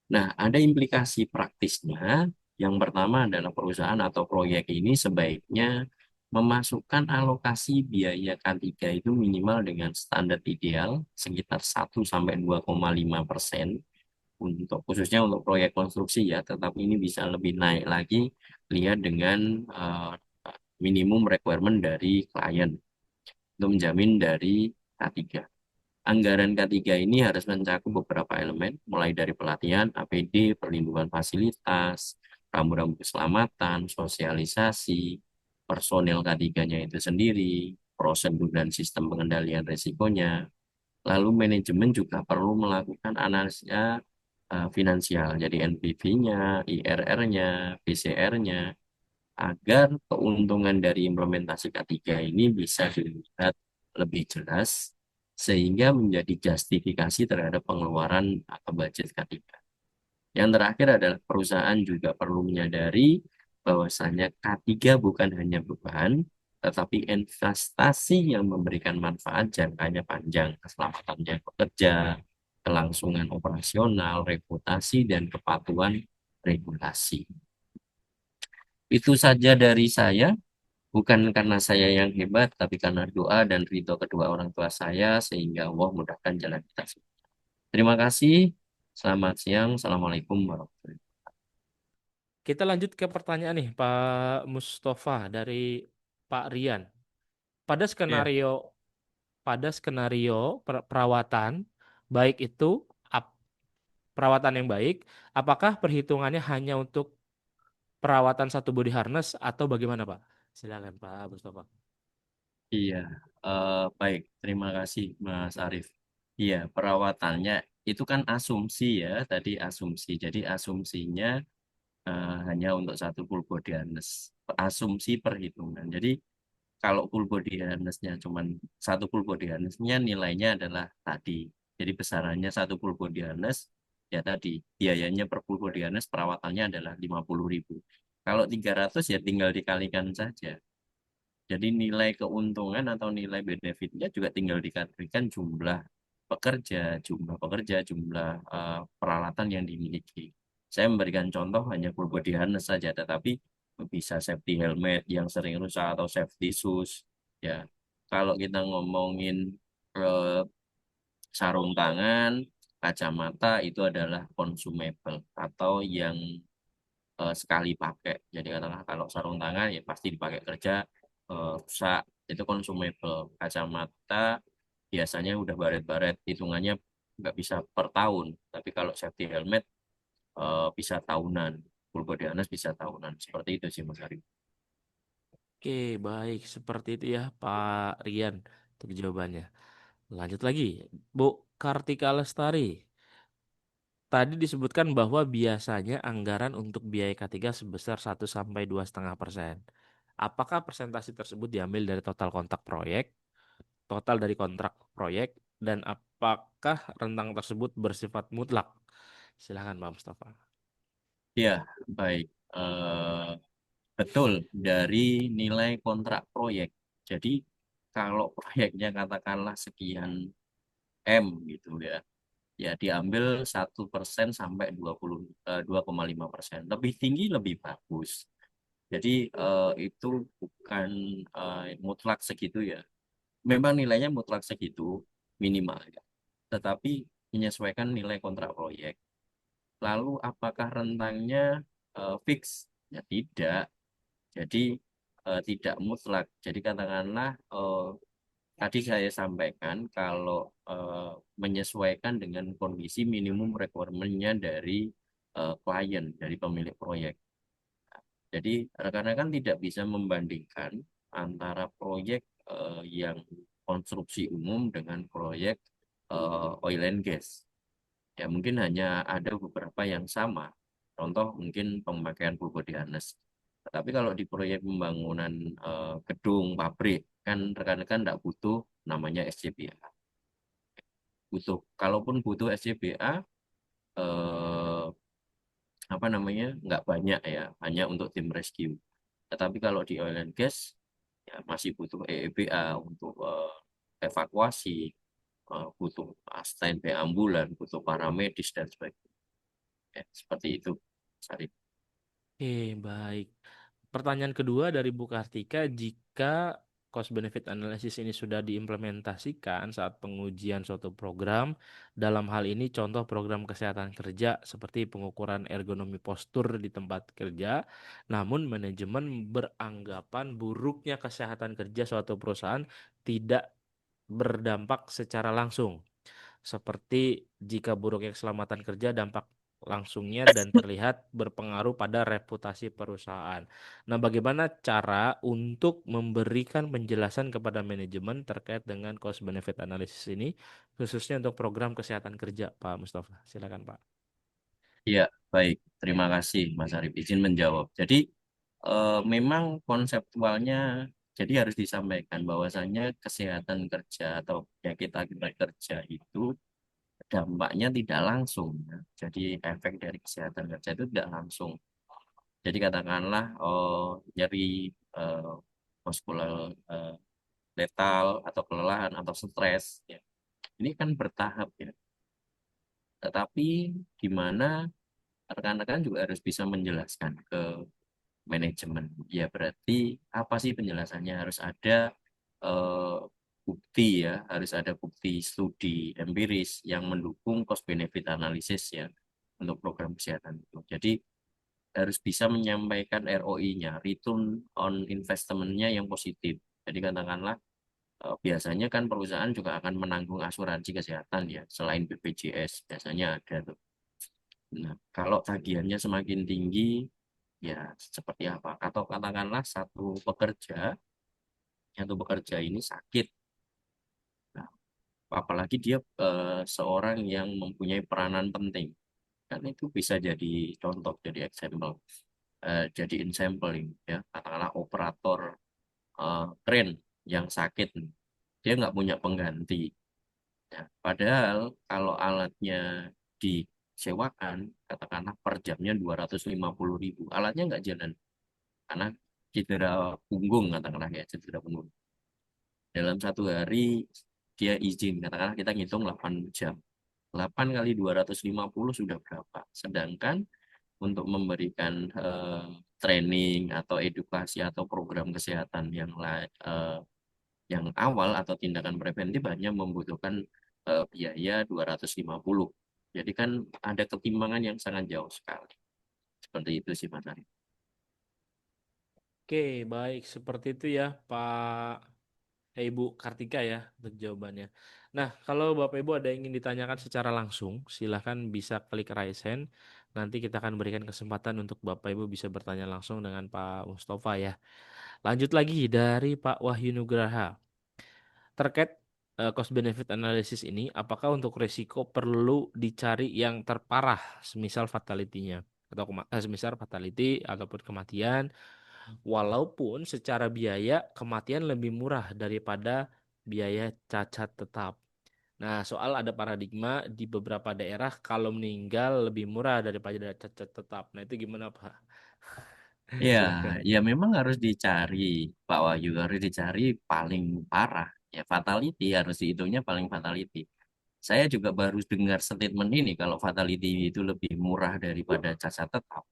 Nah, ada implikasi praktisnya. Yang pertama adalah perusahaan atau proyek ini sebaiknya memasukkan alokasi biaya K3 itu minimal dengan standar ideal sekitar 1 sampai 2,5% untuk khususnya untuk proyek konstruksi, ya, tetapi ini bisa lebih naik lagi lihat dengan minimum requirement dari klien untuk menjamin dari K3. Anggaran K3 ini harus mencakup beberapa elemen, mulai dari pelatihan, APD, perlindungan fasilitas, rambu-rambu keselamatan, sosialisasi, personel K3-nya itu sendiri, prosedur dan sistem pengendalian risikonya. Lalu manajemen juga perlu melakukan analisa finansial, jadi NPV-nya, IRR-nya, PCR-nya, agar keuntungan dari implementasi K3 ini bisa dilihat lebih jelas sehingga menjadi justifikasi terhadap pengeluaran atau budget K3. Yang terakhir adalah perusahaan juga perlu menyadari bahwasanya K3 bukan hanya beban, tetapi investasi yang memberikan manfaat jangkanya panjang, keselamatan yang bekerja, kelangsungan operasional, reputasi, dan kepatuhan regulasi. Itu saja dari saya. Bukan karena saya yang hebat, tapi karena doa dan ridho kedua orang tua saya, sehingga Allah mudahkan jalan kita semua. Terima kasih. Selamat siang. Assalamualaikum warahmatullahi wabarakatuh. Kita lanjut ke pertanyaan nih, Pak Mustafa dari Pak Rian. Pada Ya, skenario perawatan baik itu ap- perawatan yang baik, apakah perhitungannya hanya untuk perawatan satu body harness atau bagaimana Pak? Silakan Pak Mustafa. Iya, baik. Terima kasih, Mas Arief. Iya, perawatannya itu kan asumsi ya, tadi asumsi. Jadi asumsinya hanya untuk satu full body harness. Asumsi perhitungan. Jadi kalau full body harness-nya cuman satu full body harness-nya nilainya adalah tadi. Jadi besarannya satu full body harness, ya tadi. Biayanya per full body harness perawatannya adalah 50.000. Kalau 300 ya tinggal dikalikan saja. Jadi nilai keuntungan atau nilai benefitnya juga tinggal dikalikan jumlah pekerja, jumlah peralatan yang dimiliki. Saya memberikan contoh hanya full body harness saja, tetapi bisa safety helmet yang sering rusak atau safety shoes. Ya, kalau kita ngomongin eh, sarung tangan, kacamata itu adalah consumable atau yang sekali pakai. Jadi katakanlah kalau sarung tangan ya pasti dipakai kerja, rusak, itu consumable. Kacamata biasanya udah baret-baret, hitungannya nggak bisa per tahun. Tapi kalau safety helmet bisa tahunan, full body harness bisa tahunan. Seperti itu sih Mas Arif. Oke, baik. Seperti itu ya Pak Rian untuk jawabannya. Lanjut lagi, Bu Kartika Lestari. Tadi disebutkan bahwa biasanya anggaran untuk biaya K3 sebesar 1 sampai 2,5%. Apakah presentasi tersebut diambil dari total kontrak proyek, total dari kontrak proyek, dan apakah rentang tersebut bersifat mutlak? Silakan Pak Mustafa. Ya, baik. Betul, dari nilai kontrak proyek. Jadi kalau proyeknya katakanlah sekian M gitu ya, ya diambil 1% sampai 2,5%. Lebih tinggi lebih bagus. Jadi itu bukan mutlak segitu ya. Memang nilainya mutlak segitu minimal ya. Tetapi menyesuaikan nilai kontrak proyek. Lalu apakah rentangnya fix? Ya tidak. Jadi tidak mutlak. Jadi katakanlah tadi saya sampaikan kalau menyesuaikan dengan kondisi minimum requirement-nya dari klien, dari pemilik proyek. Jadi rekan-rekan tidak bisa membandingkan antara proyek yang konstruksi umum dengan proyek oil and gas. Ya mungkin hanya ada beberapa yang sama. Contoh mungkin pemakaian full body harness. Tapi kalau di proyek pembangunan gedung, pabrik, kan rekan-rekan tidak butuh namanya SCBA. Butuh, kalaupun butuh SCBA, eh, apa namanya, nggak banyak ya, hanya untuk tim rescue. Tetapi kalau di oil and gas, ya masih butuh EEBA untuk evakuasi, butuh standby ambulan, butuh paramedis dan sebagainya. Ya, seperti itu, Sarip. Oke, baik. Pertanyaan kedua dari Bu Kartika, jika cost benefit analysis ini sudah diimplementasikan saat pengujian suatu program, dalam hal ini contoh program kesehatan kerja seperti pengukuran ergonomi postur di tempat kerja, namun manajemen beranggapan buruknya kesehatan kerja suatu perusahaan tidak berdampak secara langsung. Seperti jika buruknya keselamatan kerja dampak langsungnya dan terlihat berpengaruh pada reputasi perusahaan. Nah, bagaimana cara untuk memberikan penjelasan kepada manajemen terkait dengan cost benefit analysis ini, khususnya untuk program kesehatan kerja, Pak Mustafa? Silakan, Pak. Ya, baik. Terima kasih, Mas Arif. Izin menjawab. Jadi, memang konseptualnya, jadi harus disampaikan bahwasannya kesehatan kerja atau penyakit akibat kerja itu dampaknya tidak langsung. Ya. Jadi, efek dari kesehatan kerja itu tidak langsung. Jadi, katakanlah nyeri eh, muskular eh, letal atau kelelahan atau stres. Ya. Ini kan bertahap ya. Tetapi di mana rekan-rekan juga harus bisa menjelaskan ke manajemen. Ya berarti apa sih penjelasannya? Harus ada eh, bukti ya, harus ada bukti studi empiris yang mendukung cost benefit analysis ya untuk program kesehatan itu. Jadi harus bisa menyampaikan ROI-nya, return on investment-nya yang positif. Jadi katakanlah biasanya kan perusahaan juga akan menanggung asuransi kesehatan ya, selain BPJS biasanya ada tuh. Nah, kalau tagihannya semakin tinggi, Ya, seperti apa? Atau katakanlah satu pekerja ini sakit. Nah, apalagi dia seorang yang mempunyai peranan penting. Kan itu bisa jadi contoh, jadi example, jadiin sampling ya. Katakanlah operator kren yang sakit, dia nggak punya pengganti. Ya, padahal kalau alatnya disewakan, katakanlah per jamnya 250.000, alatnya nggak jalan karena cedera punggung, katakanlah ya, cedera punggung. Dalam satu hari dia izin, katakanlah kita ngitung 8 jam. 8 kali 250 sudah berapa? Sedangkan untuk memberikan training atau edukasi atau program kesehatan yang awal atau tindakan preventif hanya membutuhkan biaya 250. Jadi kan ada ketimbangan yang sangat jauh sekali. Seperti itu sih Mas Ari. Oke, baik seperti itu ya Pak Ibu Kartika ya untuk jawabannya. Nah, kalau Bapak Ibu ada yang ingin ditanyakan secara langsung, silahkan bisa klik raise hand. Nanti kita akan berikan kesempatan untuk Bapak Ibu bisa bertanya langsung dengan Pak Mustafa ya. Lanjut lagi dari Pak Wahyu Nugraha. Terkait cost benefit analysis ini, apakah untuk risiko perlu dicari yang terparah, semisal fatality-nya atau semisal fatality ataupun kematian, walaupun secara biaya kematian lebih murah daripada biaya cacat tetap. Nah, soal ada paradigma di beberapa daerah kalau meninggal lebih murah daripada cacat tetap. Nah, itu gimana, Pak? Ya, Silahkan. ya memang harus dicari, Pak Wahyu, harus dicari paling parah. Ya, fatality harus dihitungnya paling fatality. Saya juga baru dengar statement ini kalau fatality itu lebih murah daripada cacat tetap.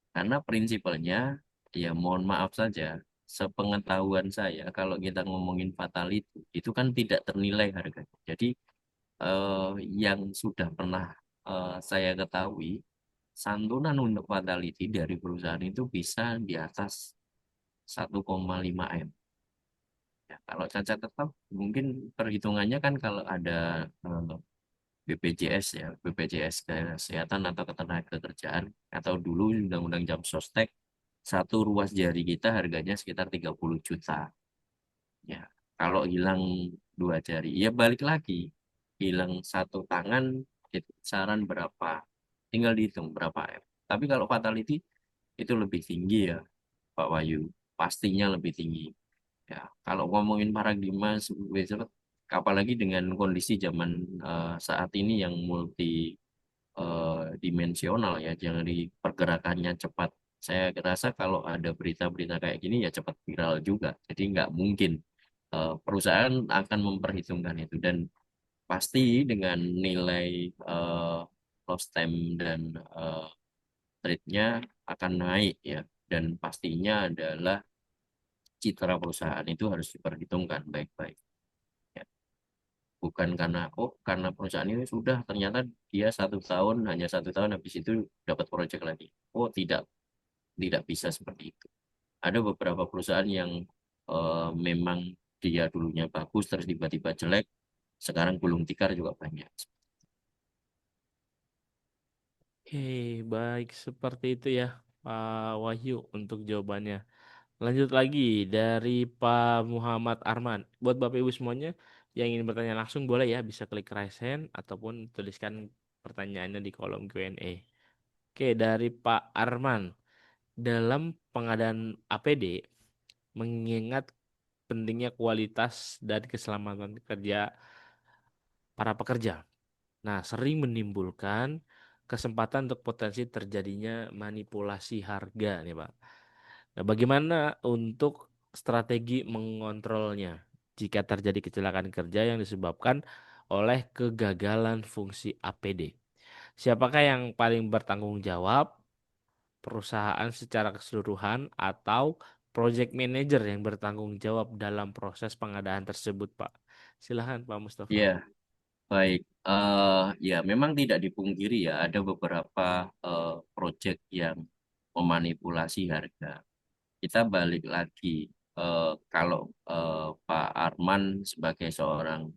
Karena prinsipalnya, ya mohon maaf saja, sepengetahuan saya kalau kita ngomongin fatality, itu kan tidak ternilai harganya. Jadi eh, yang sudah pernah saya ketahui, santunan untuk fatality dari perusahaan itu bisa di atas 1,5 M. Ya, kalau cacat tetap mungkin perhitungannya kan kalau ada BPJS ya, BPJS Kesehatan atau Ketenagakerjaan atau dulu Undang-Undang Jam Sostek, satu ruas jari kita harganya sekitar 30 juta. Ya, kalau hilang dua jari, ya balik lagi. Hilang satu tangan, itu saran berapa? Tinggal dihitung berapa M. Tapi kalau fatality itu lebih tinggi ya, Pak Wahyu. Pastinya lebih tinggi. Ya, kalau ngomongin paradigma, apalagi dengan kondisi zaman saat ini yang multi dimensional ya, jangan di pergerakannya cepat. Saya rasa kalau ada berita-berita kayak gini ya cepat viral juga. Jadi nggak mungkin perusahaan akan memperhitungkan itu dan pasti dengan nilai eh, lost time dan trade-nya akan naik ya. Dan pastinya adalah citra perusahaan itu harus diperhitungkan baik-baik. Ya. Bukan karena karena perusahaan ini sudah ternyata dia 1 tahun hanya 1 tahun habis itu dapat proyek lagi. Oh tidak, tidak bisa seperti itu. Ada beberapa perusahaan yang memang dia dulunya bagus terus tiba-tiba jelek, sekarang gulung tikar juga banyak. Oke, baik seperti itu ya, Pak Wahyu untuk jawabannya. Lanjut lagi dari Pak Muhammad Arman. Buat Bapak Ibu semuanya yang ingin bertanya langsung boleh ya bisa klik raise hand ataupun tuliskan pertanyaannya di kolom Q&A. Oke, dari Pak Arman. Dalam pengadaan APD, mengingat pentingnya kualitas dan keselamatan kerja para pekerja. Nah, sering menimbulkan kesempatan untuk potensi terjadinya manipulasi harga nih, Pak. Nah, bagaimana untuk strategi mengontrolnya jika terjadi kecelakaan kerja yang disebabkan oleh kegagalan fungsi APD? Siapakah yang paling bertanggung jawab? Perusahaan secara keseluruhan atau project manager yang bertanggung jawab dalam proses pengadaan tersebut, Pak? Silahkan, Pak Mustafa. Ya, baik. Ya, memang tidak dipungkiri ya, ada beberapa proyek yang memanipulasi harga. Kita balik lagi, kalau Pak Arman sebagai seorang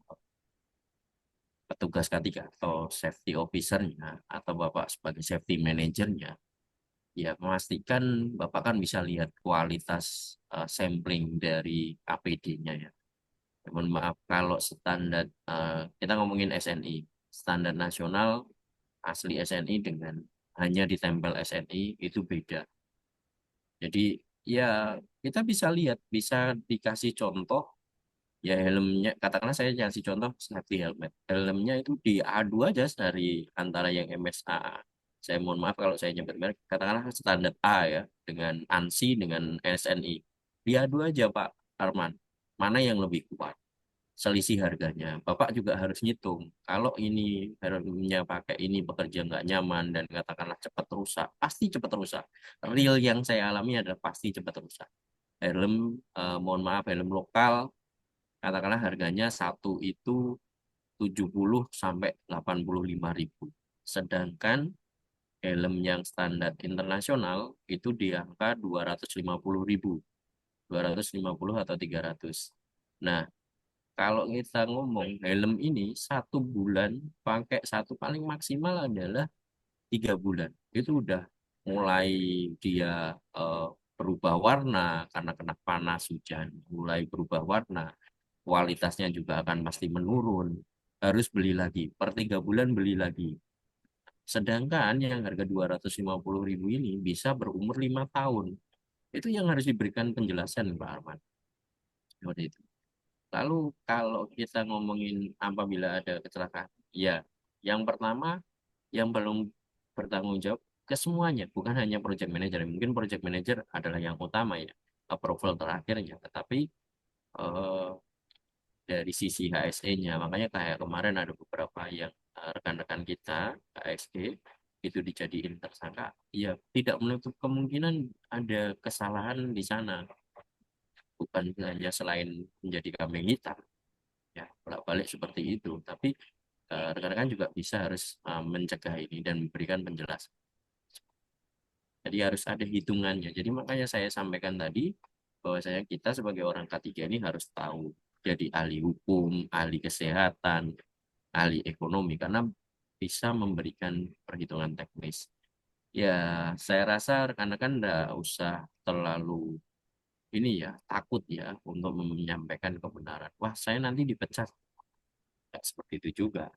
petugas K3 atau safety officer-nya, atau Bapak sebagai safety manager-nya, ya memastikan Bapak kan bisa lihat kualitas sampling dari APD-nya ya. Mohon maaf kalau standar kita ngomongin SNI, standar nasional asli SNI dengan hanya ditempel SNI itu beda. Jadi ya kita bisa lihat, bisa dikasih contoh ya helmnya, katakanlah saya kasih contoh safety helmet. Helmnya itu diadu aja dari antara yang MSA. Saya mohon maaf kalau saya nyebut merek, katakanlah standar A ya, dengan ANSI, dengan SNI. Diadu aja Pak Arman, mana yang lebih kuat. Selisih harganya. Bapak juga harus ngitung. Kalau ini helmnya pakai ini bekerja nggak nyaman dan katakanlah cepat rusak, pasti cepat rusak. Real yang saya alami adalah pasti cepat rusak. Helm, mohon maaf, helm lokal katakanlah harganya satu itu 70 sampai 85.000. Sedangkan helm yang standar internasional itu di angka 250.000, 250 atau 300. Nah, kalau kita ngomong helm ini 1 bulan pakai satu paling maksimal adalah 3 bulan. Itu udah mulai dia berubah warna karena kena panas hujan, mulai berubah warna, kualitasnya juga akan pasti menurun. Harus beli lagi. Per 3 bulan beli lagi. Sedangkan yang harga 250.000 ini bisa berumur 5 tahun. Itu yang harus diberikan penjelasan, Pak Arman. Seperti itu. Lalu kalau kita ngomongin apabila ada kecelakaan, ya yang pertama yang belum bertanggung jawab ke semuanya, bukan hanya project manager. Mungkin project manager adalah yang utama ya, approval terakhirnya. Tetapi eh, dari sisi HSE-nya. Makanya kayak kemarin ada beberapa yang rekan-rekan kita HSG itu dijadiin tersangka. Ya, tidak menutup kemungkinan ada kesalahan di sana. Bukan hanya selain menjadi kambing hitam, ya bolak-balik seperti itu. Tapi rekan-rekan juga bisa harus mencegah ini dan memberikan penjelasan. Jadi harus ada hitungannya. Jadi makanya saya sampaikan tadi bahwa saya kita sebagai orang K3 ini harus tahu jadi ahli hukum, ahli kesehatan, ahli ekonomi karena bisa memberikan perhitungan teknis. Ya, saya rasa rekan-rekan nggak usah terlalu ini ya takut ya untuk menyampaikan kebenaran. Wah, saya nanti dipecat. Nggak seperti itu juga.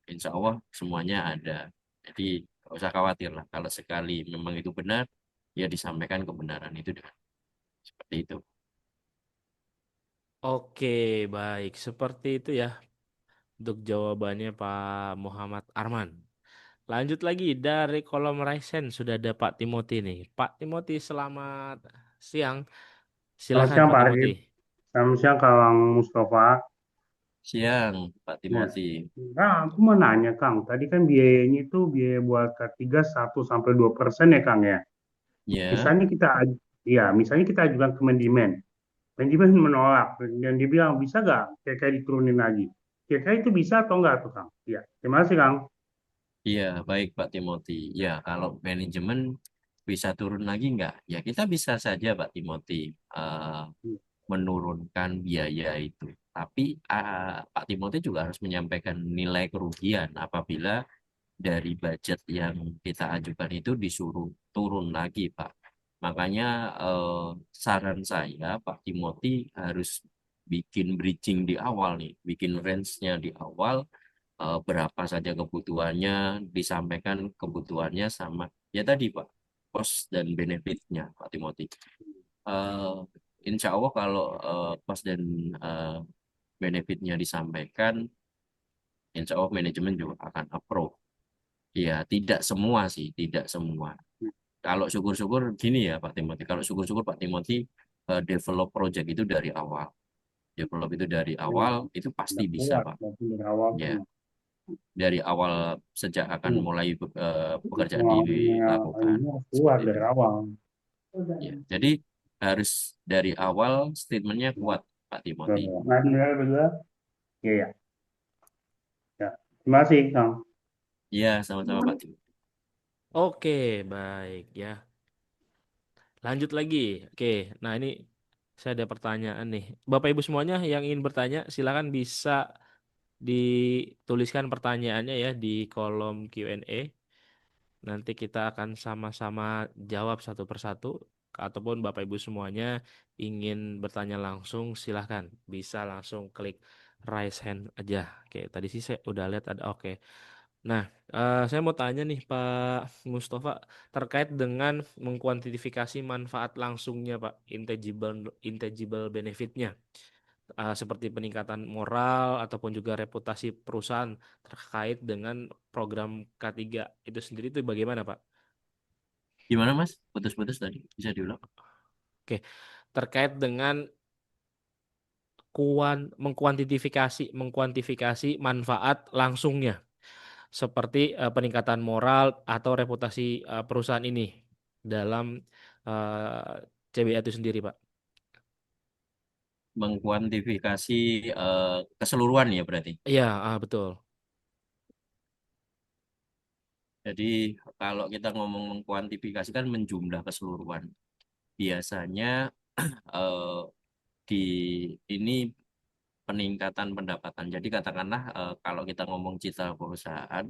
Insya Allah semuanya ada. Jadi nggak usah khawatir lah. Kalau sekali memang itu benar, ya disampaikan kebenaran itu dengan seperti itu. Oke, baik. Seperti itu ya untuk jawabannya Pak Muhammad Arman. Lanjut lagi dari kolom Raisen sudah ada Pak Timothy nih. Pak Timothy, selamat siang. Selamat Silakan siang Pak Pak Timothy. Arif. Selamat siang Kang Mustafa. Siang, Pak Ya. Timothy. Kang, aku mau nanya Kang, tadi kan biayanya itu biaya buat K3 1 sampai 2% ya Kang ya. Ya, Misalnya kita, ya misalnya kita ajukan ke manajemen, manajemen menolak dan dia bilang bisa nggak kayak diturunin lagi. Kira-kira itu bisa atau enggak tuh Kang? Ya, terima kasih Kang. iya baik Pak Timothy. Ya, kalau manajemen bisa turun lagi nggak? Ya, kita bisa saja Pak Timothy menurunkan biaya itu. Tapi Pak Timothy juga harus menyampaikan nilai kerugian apabila dari budget yang kita ajukan itu disuruh turun lagi, Pak. Makanya saran saya, Pak Timothy harus bikin bridging di awal nih, bikin range-nya di awal, berapa saja kebutuhannya, disampaikan kebutuhannya sama, ya tadi Pak, cost dan benefitnya, Pak Timothy. Eh, Insya Allah kalau cost dan eh, benefitnya disampaikan, insya Allah manajemen juga akan approve. Ya, tidak semua sih, tidak semua. Kalau syukur-syukur gini ya Pak Timothy, kalau syukur-syukur Pak Timothy develop project itu dari awal. Develop itu dari awal, itu pasti Udah bisa kuat, Pak. berarti dari awal. Ya, dari awal sejak akan Hmm. mulai pekerjaan Pengalamannya dilakukan. ini harus kuat Seperti itu. dari awal. Ya, jadi harus dari awal statementnya kuat Pak Timothy. Nah, benar. Iya, ya. Ya. Terima kasih Kang. Iya, sama-sama Pak Timothy. Oke, baik ya. Lanjut lagi. Oke, nah ini saya ada pertanyaan nih. Bapak Ibu semuanya yang ingin bertanya, silakan bisa dituliskan pertanyaannya ya di kolom Q&A. Nanti kita akan sama-sama jawab satu persatu. Ataupun Bapak Ibu semuanya ingin bertanya langsung, silahkan. Bisa langsung klik raise hand aja. Oke, tadi sih saya udah lihat ada oke. Nah, saya mau tanya nih Pak Mustafa terkait dengan mengkuantifikasi manfaat langsungnya Pak, intangible intangible benefitnya, seperti peningkatan moral ataupun juga reputasi perusahaan terkait dengan program K3 itu sendiri itu bagaimana Pak? Gimana Mas? Putus-putus tadi. Bisa diulang? Oke, terkait dengan mengkuantifikasi manfaat langsungnya seperti peningkatan moral atau reputasi perusahaan ini dalam CBA itu sendiri, Pak. Mengkuantifikasi keseluruhan ya berarti. Iya, betul. Jadi kalau kita ngomong mengkuantifikasi kan menjumlah keseluruhan. Biasanya eh, di ini peningkatan pendapatan. Jadi katakanlah kalau kita ngomong citra perusahaan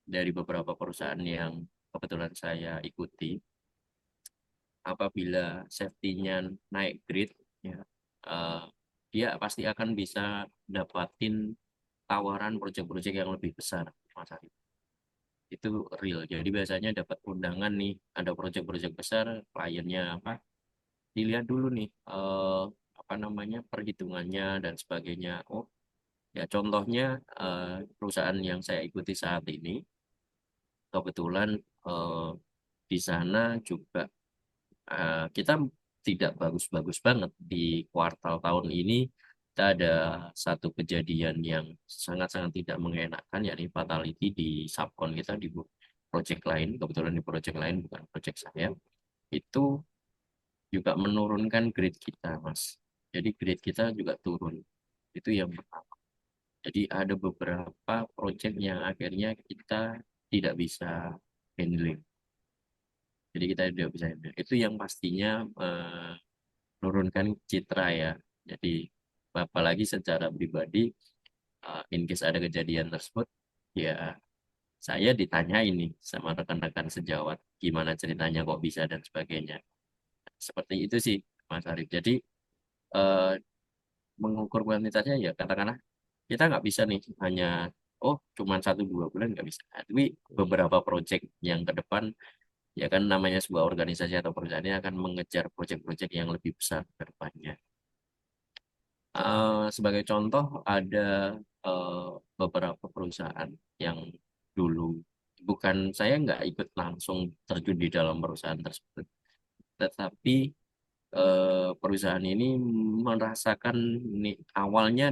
dari beberapa perusahaan yang kebetulan saya ikuti, apabila safety-nya naik grade, ya, eh, dia pasti akan bisa dapatin tawaran proyek-proyek yang lebih besar, Mas Arif. Itu real. Jadi biasanya dapat undangan nih, ada proyek-proyek besar, kliennya apa, dilihat dulu nih, apa namanya, perhitungannya dan sebagainya. Oh, ya contohnya perusahaan yang saya ikuti saat ini, kebetulan eh, di sana juga kita tidak bagus-bagus banget di kuartal tahun ini. Kita ada satu kejadian yang sangat-sangat tidak mengenakan, yakni fatality di subkon kita di project lain. Kebetulan di project lain bukan project saya. Itu juga menurunkan grade kita, Mas. Jadi grade kita juga turun. Itu yang pertama. Jadi ada beberapa project yang akhirnya kita tidak bisa handling. Jadi kita tidak bisa handle. Itu yang pastinya menurunkan citra ya. Jadi apalagi secara pribadi, in case ada kejadian tersebut, ya saya ditanya ini sama rekan-rekan sejawat, gimana ceritanya kok bisa dan sebagainya. Seperti itu sih, Mas Arief. Jadi eh, mengukur kuantitasnya ya katakanlah kita nggak bisa nih hanya oh cuma 1 2 bulan nggak bisa. Tapi beberapa proyek yang ke depan ya kan namanya sebuah organisasi atau perusahaan ini akan mengejar proyek-proyek yang lebih besar ke depannya. Sebagai contoh ada eh, beberapa perusahaan yang dulu bukan saya nggak ikut langsung terjun di dalam perusahaan tersebut, tetapi perusahaan ini merasakan nih awalnya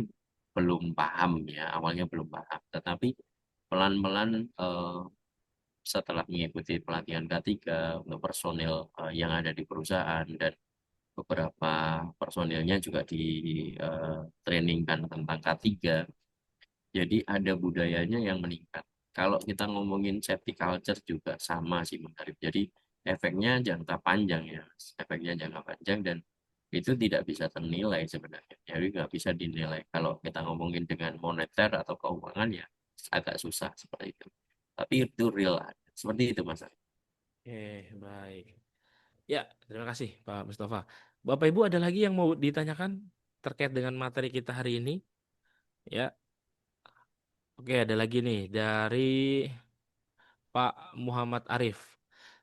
belum paham ya, awalnya belum paham, tetapi pelan-pelan setelah mengikuti pelatihan K3 untuk personil yang ada di perusahaan dan beberapa personilnya juga di trainingkan tentang K3. Jadi ada budayanya yang meningkat. Kalau kita ngomongin safety culture juga sama sih Mas Arif. Jadi efeknya jangka panjang ya, efeknya jangka panjang dan itu tidak bisa ternilai sebenarnya. Jadi nggak bisa dinilai. Kalau kita ngomongin dengan moneter atau keuangan ya agak susah seperti itu. Tapi itu real ada. Seperti itu Mas Arif. Baik. Ya, terima kasih Pak Mustafa. Bapak Ibu ada lagi yang mau ditanyakan terkait dengan materi kita hari ini? Ya, oke ada lagi nih dari Pak Muhammad Arif.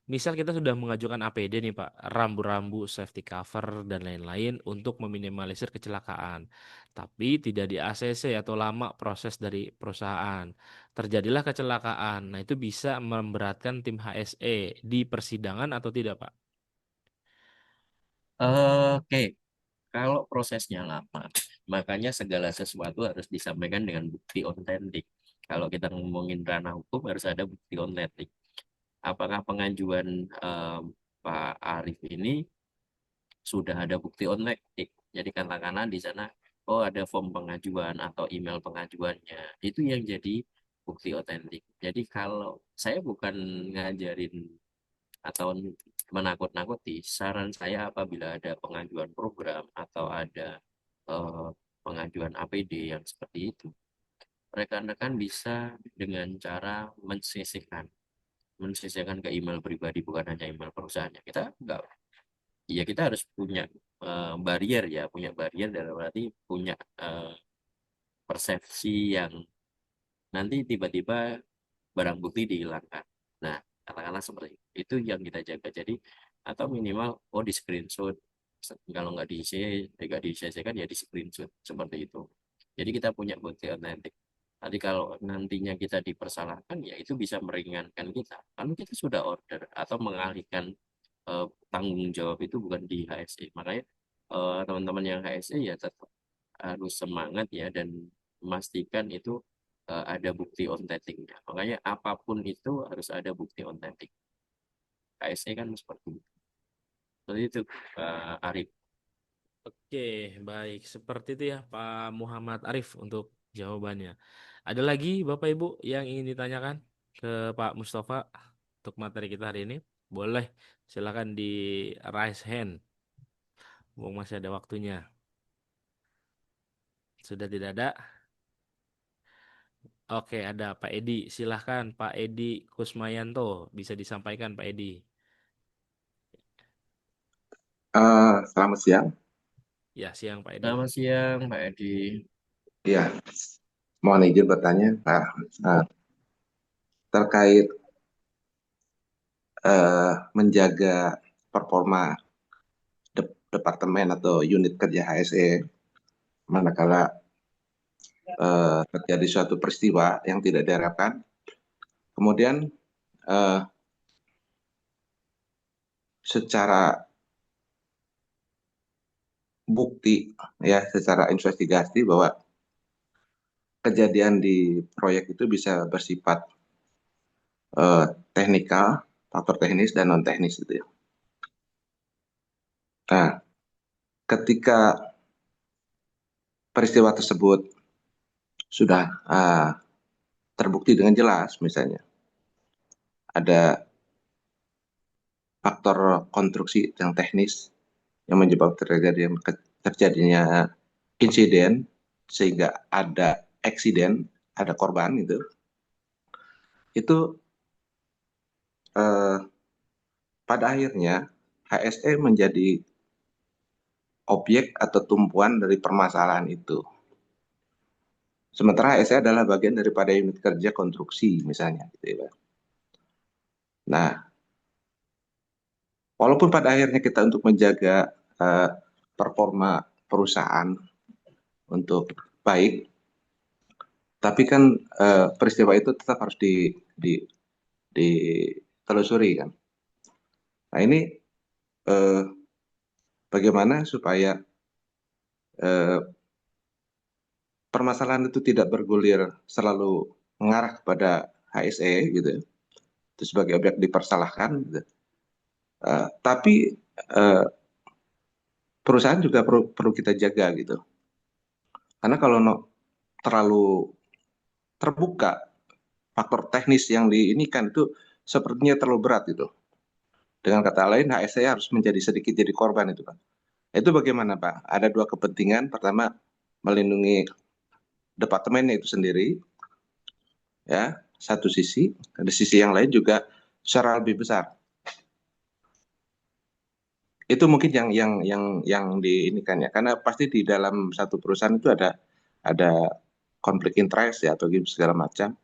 Misal kita sudah mengajukan APD nih Pak, rambu-rambu, safety cover, dan lain-lain untuk meminimalisir kecelakaan. Tapi tidak di ACC atau lama proses dari perusahaan. Terjadilah kecelakaan. Nah itu bisa memberatkan tim HSE di persidangan atau tidak Pak? Oke, kalau prosesnya lama, makanya segala sesuatu harus disampaikan dengan bukti otentik. Kalau kita ngomongin ranah hukum harus ada bukti otentik. Apakah pengajuan Pak Arief ini sudah ada bukti otentik? Jadi katakanlah di sana, oh ada form pengajuan atau email pengajuannya. Itu yang jadi bukti otentik. Jadi kalau saya bukan ngajarin atau menakut-nakuti, saran saya apabila ada pengajuan program atau ada eh, pengajuan APD yang seperti itu, rekan-rekan bisa dengan cara mensisihkan. mensesuaikan ke email pribadi, bukan hanya email perusahaannya. Kita nggak, ya kita harus punya barrier ya, punya barrier dalam arti punya eh, persepsi yang nanti tiba-tiba barang bukti dihilangkan. Nah, katakanlah seperti itu yang kita jaga. Jadi atau minimal di screenshot, kalau nggak di kan ya di screenshot seperti itu. Jadi kita punya bukti otentik. Tadi kalau nantinya kita dipersalahkan, ya itu bisa meringankan kita. Kan kita sudah order atau mengalihkan tanggung jawab itu bukan di HSE. Makanya teman-teman yang HSE ya tetap harus semangat ya dan memastikan itu ada bukti otentiknya. Makanya apapun itu harus ada bukti otentik. HSE kan seperti itu. Seperti itu, Pak Arif. Oke, baik. Seperti itu ya Pak Muhammad Arif untuk jawabannya. Ada lagi Bapak Ibu yang ingin ditanyakan ke Pak Mustafa untuk materi kita hari ini? Boleh, silakan di raise hand. Mumpung masih ada waktunya. Sudah tidak ada? Oke, ada Pak Edi. Silahkan Pak Edi Kusmayanto. Bisa disampaikan Pak Edi. Selamat siang. Ya, siang Pak Edi. Selamat siang, Pak Edi. Ya, mohon izin bertanya, Pak, terkait menjaga performa departemen atau unit kerja HSE manakala terjadi suatu peristiwa yang tidak diharapkan, kemudian eh, secara bukti, ya, secara investigasi bahwa kejadian di proyek itu bisa bersifat teknikal, faktor teknis dan non teknis gitu ya. Nah, ketika peristiwa tersebut sudah terbukti dengan jelas, misalnya ada faktor konstruksi yang teknis yang menyebabkan terjadinya insiden sehingga ada eksiden, ada korban itu eh, pada akhirnya HSE menjadi objek atau tumpuan dari permasalahan itu. Sementara HSE adalah bagian daripada unit kerja konstruksi misalnya, gitu ya. Nah, walaupun pada akhirnya kita untuk menjaga performa perusahaan untuk baik, tapi kan peristiwa itu tetap harus ditelusuri kan. Nah ini eh, bagaimana supaya eh, permasalahan itu tidak bergulir selalu mengarah kepada HSE gitu, itu sebagai objek dipersalahkan. Gitu. Tapi perusahaan juga perlu kita jaga gitu, karena kalau terlalu terbuka faktor teknis yang diinikan itu sepertinya terlalu berat gitu. Dengan kata lain, HSE harus menjadi sedikit jadi korban itu kan. Itu bagaimana Pak? Ada dua kepentingan. Pertama, melindungi departemennya itu sendiri, ya, satu sisi. Ada sisi yang lain juga secara lebih besar. Itu mungkin yang diinikan ya. Karena pasti di dalam satu perusahaan itu ada konflik interest ya atau gitu segala macam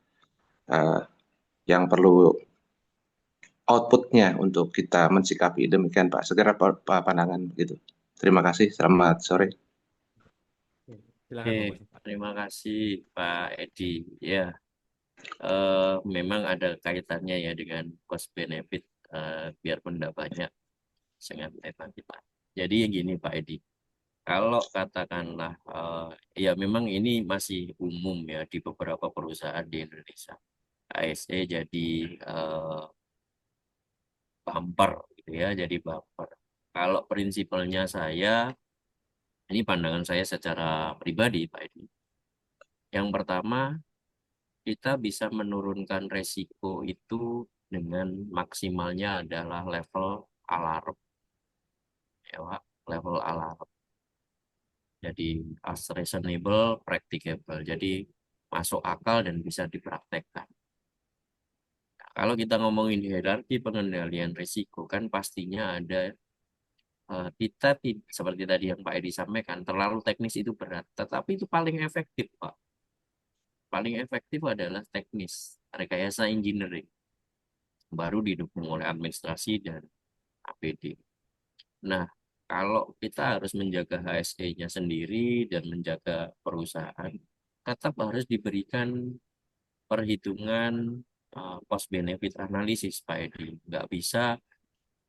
yang perlu outputnya untuk kita mensikapi. Demikian Pak, segera pandangan gitu. Terima kasih, selamat sore. Silakan Pak Oke, Mustafa. terima kasih Pak Edi. Ya, memang ada kaitannya ya dengan cost benefit, biarpun tidak banyak sangat kita. Jadi yang gini Pak Edi, kalau katakanlah ya memang ini masih umum ya di beberapa perusahaan di Indonesia. ASE jadi eh, bumper gitu ya, jadi bumper. Kalau prinsipalnya saya, ini pandangan saya secara pribadi Pak Edi. Yang pertama, kita bisa menurunkan resiko itu dengan maksimalnya adalah level alarm, ya Pak, level alarm. Jadi as reasonable, practicable. Jadi masuk akal dan bisa dipraktekkan. Kalau kita ngomongin hierarki pengendalian risiko, kan pastinya ada kita seperti tadi yang Pak Edi sampaikan, terlalu teknis itu berat, tetapi itu paling efektif, Pak. Paling efektif adalah teknis, rekayasa engineering, baru didukung oleh administrasi dan APD. Nah, kalau kita harus menjaga HSE-nya sendiri dan menjaga perusahaan, tetap harus diberikan perhitungan cost benefit analisis, Pak Edi. Nggak bisa,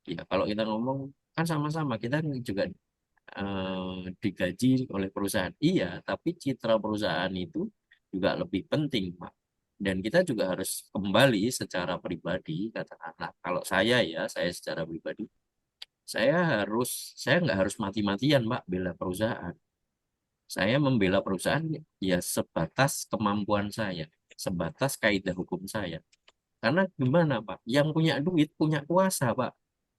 ya kalau kita ngomong kan sama-sama kita juga digaji oleh perusahaan. Iya, tapi citra perusahaan itu juga lebih penting, Pak. Dan kita juga harus kembali secara pribadi, katakanlah, kalau saya ya, saya secara pribadi, saya nggak harus mati-matian, Pak, bela perusahaan. Saya membela perusahaan ya sebatas kemampuan saya, sebatas kaidah hukum saya. Karena gimana, Pak? Yang punya duit punya kuasa, Pak.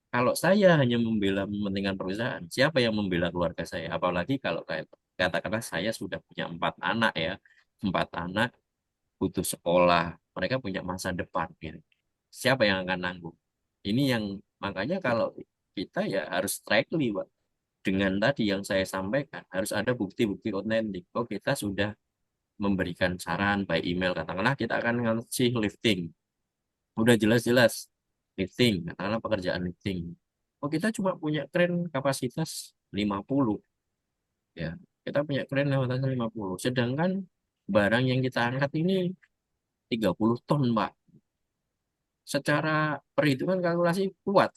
Kalau saya hanya membela kepentingan perusahaan, siapa yang membela keluarga saya? Apalagi kalau kayak katakanlah saya sudah punya 4 anak ya, 4 anak butuh sekolah, mereka punya masa depan gitu. Siapa yang akan nanggung? Ini yang makanya kalau kita ya harus strictly, Pak. Dengan tadi yang saya sampaikan, harus ada bukti-bukti otentik. Oh, kita sudah memberikan saran by email, katakanlah kita akan ngasih lifting. Udah jelas-jelas lifting, katakanlah pekerjaan lifting. Oh, kita cuma punya kren kapasitas 50 ya. Kita punya kren kapasitas 50. Sedangkan barang yang kita angkat ini 30 ton, Pak. Secara perhitungan kalkulasi kuat.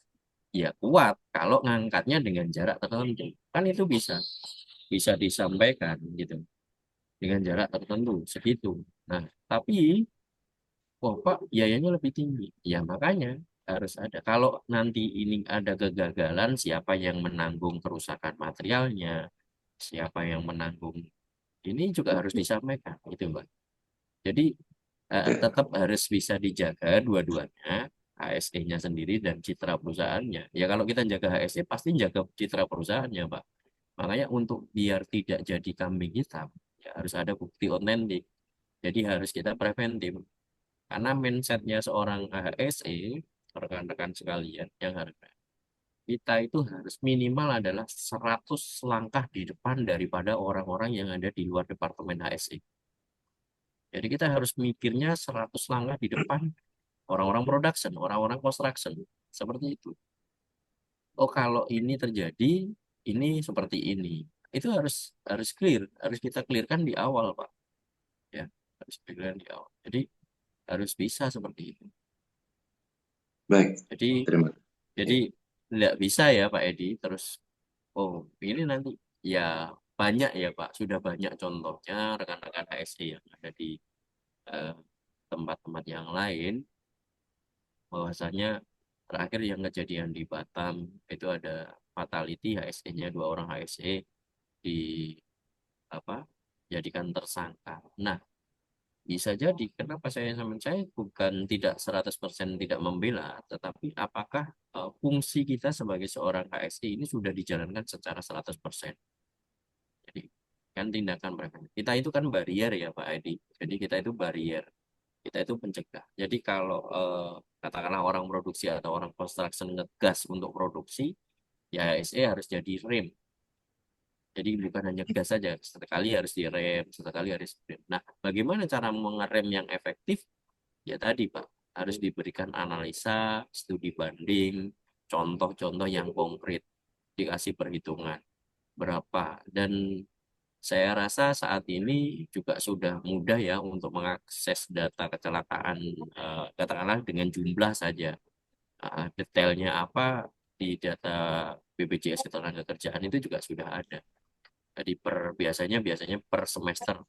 Ya kuat kalau ngangkatnya dengan jarak tertentu. Kan itu bisa disampaikan gitu. Dengan jarak tertentu segitu. Nah, tapi oh Pak, biayanya lebih tinggi. Ya makanya harus ada. Kalau nanti ini ada kegagalan, siapa yang menanggung kerusakan materialnya, siapa yang menanggung ini juga harus disampaikan, gitu Mbak. Jadi tetap harus bisa dijaga dua-duanya, HSE-nya sendiri dan citra perusahaannya. Ya kalau kita jaga HSE pasti jaga citra perusahaannya, Pak. Makanya untuk biar tidak jadi kambing hitam, ya harus ada bukti otentik. Jadi harus kita preventif. Karena mindsetnya seorang HSE, rekan-rekan sekalian yang harus kita itu harus minimal adalah 100 langkah di depan daripada orang-orang yang ada di luar departemen HSE. Jadi kita harus mikirnya 100 langkah di depan orang-orang production, orang-orang construction. Seperti itu. Oh kalau ini terjadi, ini seperti ini. Itu harus clear, harus kita clearkan di awal, Pak. Ya, harus clearkan di awal. Jadi harus bisa seperti itu. Baik, Jadi terima kasih. Jadi nggak bisa ya Pak Edi terus oh ini nanti ya banyak ya Pak sudah banyak contohnya rekan-rekan HSE yang ada di eh, tempat-tempat yang lain bahwasanya terakhir yang kejadian di Batam itu ada fatality HSE-nya 2 orang HSE di apa jadikan tersangka. Nah bisa jadi, kenapa saya bukan tidak 100% tidak membela, tetapi apakah fungsi kita sebagai seorang HSI ini sudah dijalankan secara 100%. Jadi kan tindakan preventif. Kita itu kan barier ya Pak Edi. Jadi kita itu barier. Kita itu pencegah. Jadi kalau katakanlah orang produksi atau orang construction ngegas untuk produksi, ya HSE harus jadi rem. Jadi bukan hanya gas saja, sesekali harus direm, sesekali harus direm. Nah, bagaimana cara mengerem yang efektif? Ya tadi Pak, harus diberikan analisa, studi banding, contoh-contoh yang konkret, dikasih perhitungan berapa. Dan saya rasa saat ini juga sudah mudah ya untuk mengakses data kecelakaan, katakanlah dengan jumlah saja. Detailnya apa di data BPJS Ketenagakerjaan itu juga sudah ada. Jadi biasanya per semester.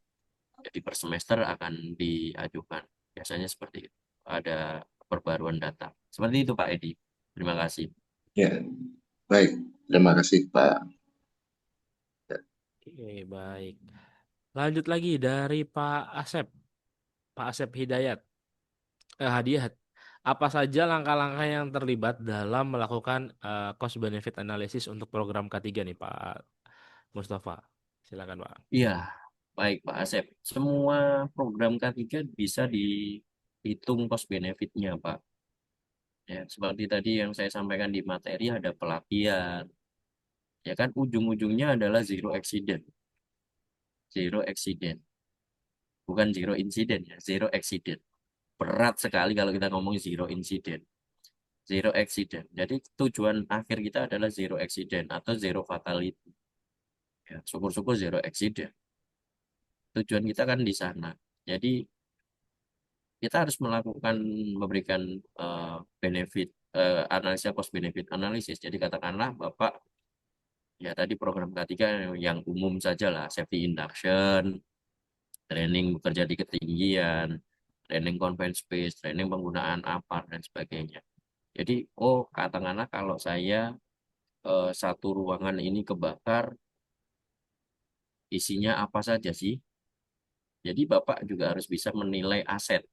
Jadi per semester akan diajukan. Biasanya seperti itu. Ada perbaruan data. Seperti itu Pak Edi. Terima kasih. Ya, baik. Terima kasih Pak. Oke, baik. Lanjut lagi dari Pak Asep. Pak Asep Hidayat. Hadiah. Apa saja langkah-langkah yang terlibat dalam melakukan cost benefit analysis untuk program K3 nih Pak Mustafa? Silakan Pak. Iya, baik Pak Asep. Semua program K3 bisa dihitung cost benefitnya Pak. Ya, seperti tadi yang saya sampaikan di materi ada pelatihan. Ya kan ujung-ujungnya adalah zero accident, bukan zero incident ya, zero accident. Berat sekali kalau kita ngomong zero incident, zero accident. Jadi tujuan akhir kita adalah zero accident atau zero fatality. Ya, syukur-syukur zero accident. Tujuan kita kan di sana. Jadi kita harus melakukan memberikan benefit analisa cost benefit analisis. Jadi katakanlah Bapak ya tadi program K3 yang umum saja lah, safety induction, training bekerja di ketinggian, training confined space, training penggunaan APAR dan sebagainya. Jadi katakanlah kalau saya satu ruangan ini kebakar, isinya apa saja sih? Jadi Bapak juga harus bisa menilai aset,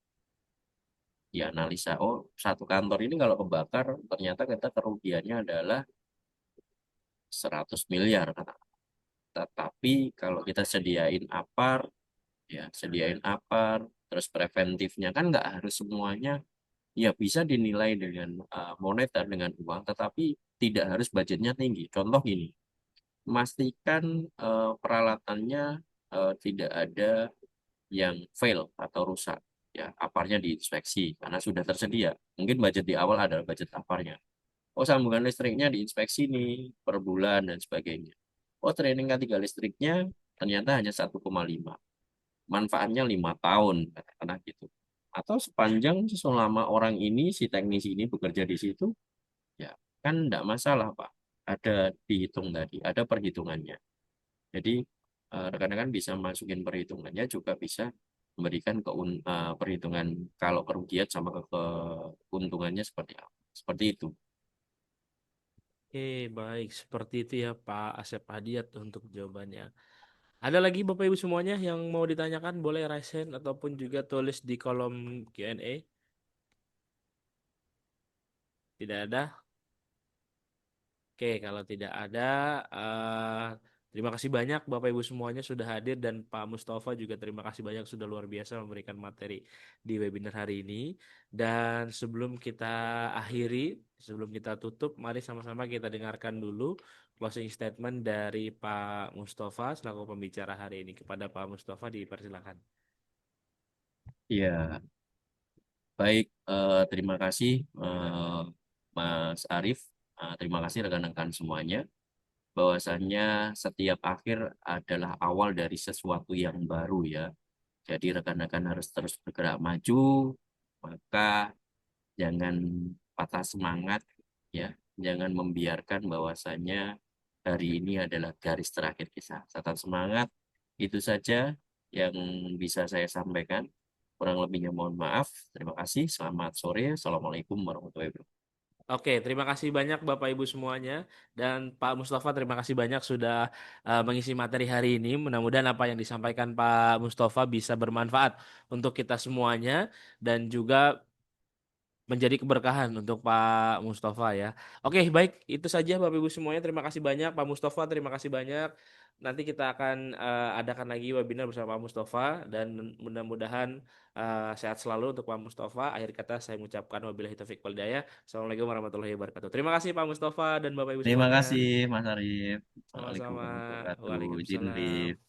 dianalisa. Satu kantor ini kalau kebakar, ternyata kita kerugiannya adalah 100 miliar. Tetapi kalau kita sediain APAR, terus preventifnya kan nggak harus semuanya ya bisa dinilai dengan moneter, dengan uang, tetapi tidak harus budgetnya tinggi. Contoh gini, memastikan peralatannya tidak ada yang fail atau rusak. Ya, aparnya diinspeksi karena sudah tersedia. Mungkin budget di awal adalah budget aparnya. Sambungan listriknya diinspeksi nih per bulan dan sebagainya. Training K3 listriknya ternyata hanya 1,5. Manfaatnya 5 tahun, katakanlah gitu. Atau sepanjang selama orang ini, si teknisi ini bekerja di situ, ya kan tidak masalah Pak. Ada dihitung tadi, ada perhitungannya. Jadi rekan-rekan bisa masukin perhitungannya, juga bisa memberikan perhitungan kalau kerugian sama keuntungannya seperti apa. Seperti itu. Oke, baik. Seperti itu ya Pak Asep Hadiat untuk jawabannya. Ada lagi Bapak Ibu semuanya yang mau ditanyakan, boleh raise hand ataupun juga tulis di kolom Q&A. Tidak ada? Oke, kalau tidak ada, terima kasih banyak Bapak Ibu semuanya sudah hadir dan Pak Mustafa juga terima kasih banyak sudah luar biasa memberikan materi di webinar hari ini. Dan sebelum kita akhiri, sebelum kita tutup, mari sama-sama kita dengarkan dulu closing statement dari Pak Mustafa selaku pembicara hari ini. Kepada Pak Mustafa dipersilakan. Ya, baik. Terima kasih Mas Arief. Terima kasih rekan-rekan semuanya. Bahwasannya setiap akhir adalah awal dari sesuatu yang baru ya. Jadi rekan-rekan harus terus bergerak maju, maka jangan patah semangat ya. Jangan membiarkan bahwasannya hari ini adalah garis terakhir kita. Tetap semangat. Itu saja yang bisa saya sampaikan. Kurang lebihnya mohon maaf. Terima kasih. Selamat sore. Assalamualaikum warahmatullahi wabarakatuh. Oke, terima kasih banyak Bapak Ibu semuanya dan Pak Mustafa terima kasih banyak sudah mengisi materi hari ini. Mudah-mudahan apa yang disampaikan Pak Mustafa bisa bermanfaat untuk kita semuanya dan juga menjadi keberkahan untuk Pak Mustafa ya. Oke, baik itu saja Bapak Ibu semuanya. Terima kasih banyak Pak Mustafa, terima kasih banyak. Nanti kita akan adakan lagi webinar bersama Pak Mustafa dan mudah-mudahan sehat selalu untuk Pak Mustafa. Akhir kata saya mengucapkan wabillahi taufiq wal hidayah. Assalamualaikum warahmatullahi wabarakatuh. Terima kasih Pak Mustafa dan Bapak Ibu Terima semuanya. kasih Mas Arief. Assalamualaikum Sama-sama. warahmatullahi wabarakatuh. Izin Waalaikumsalam. live.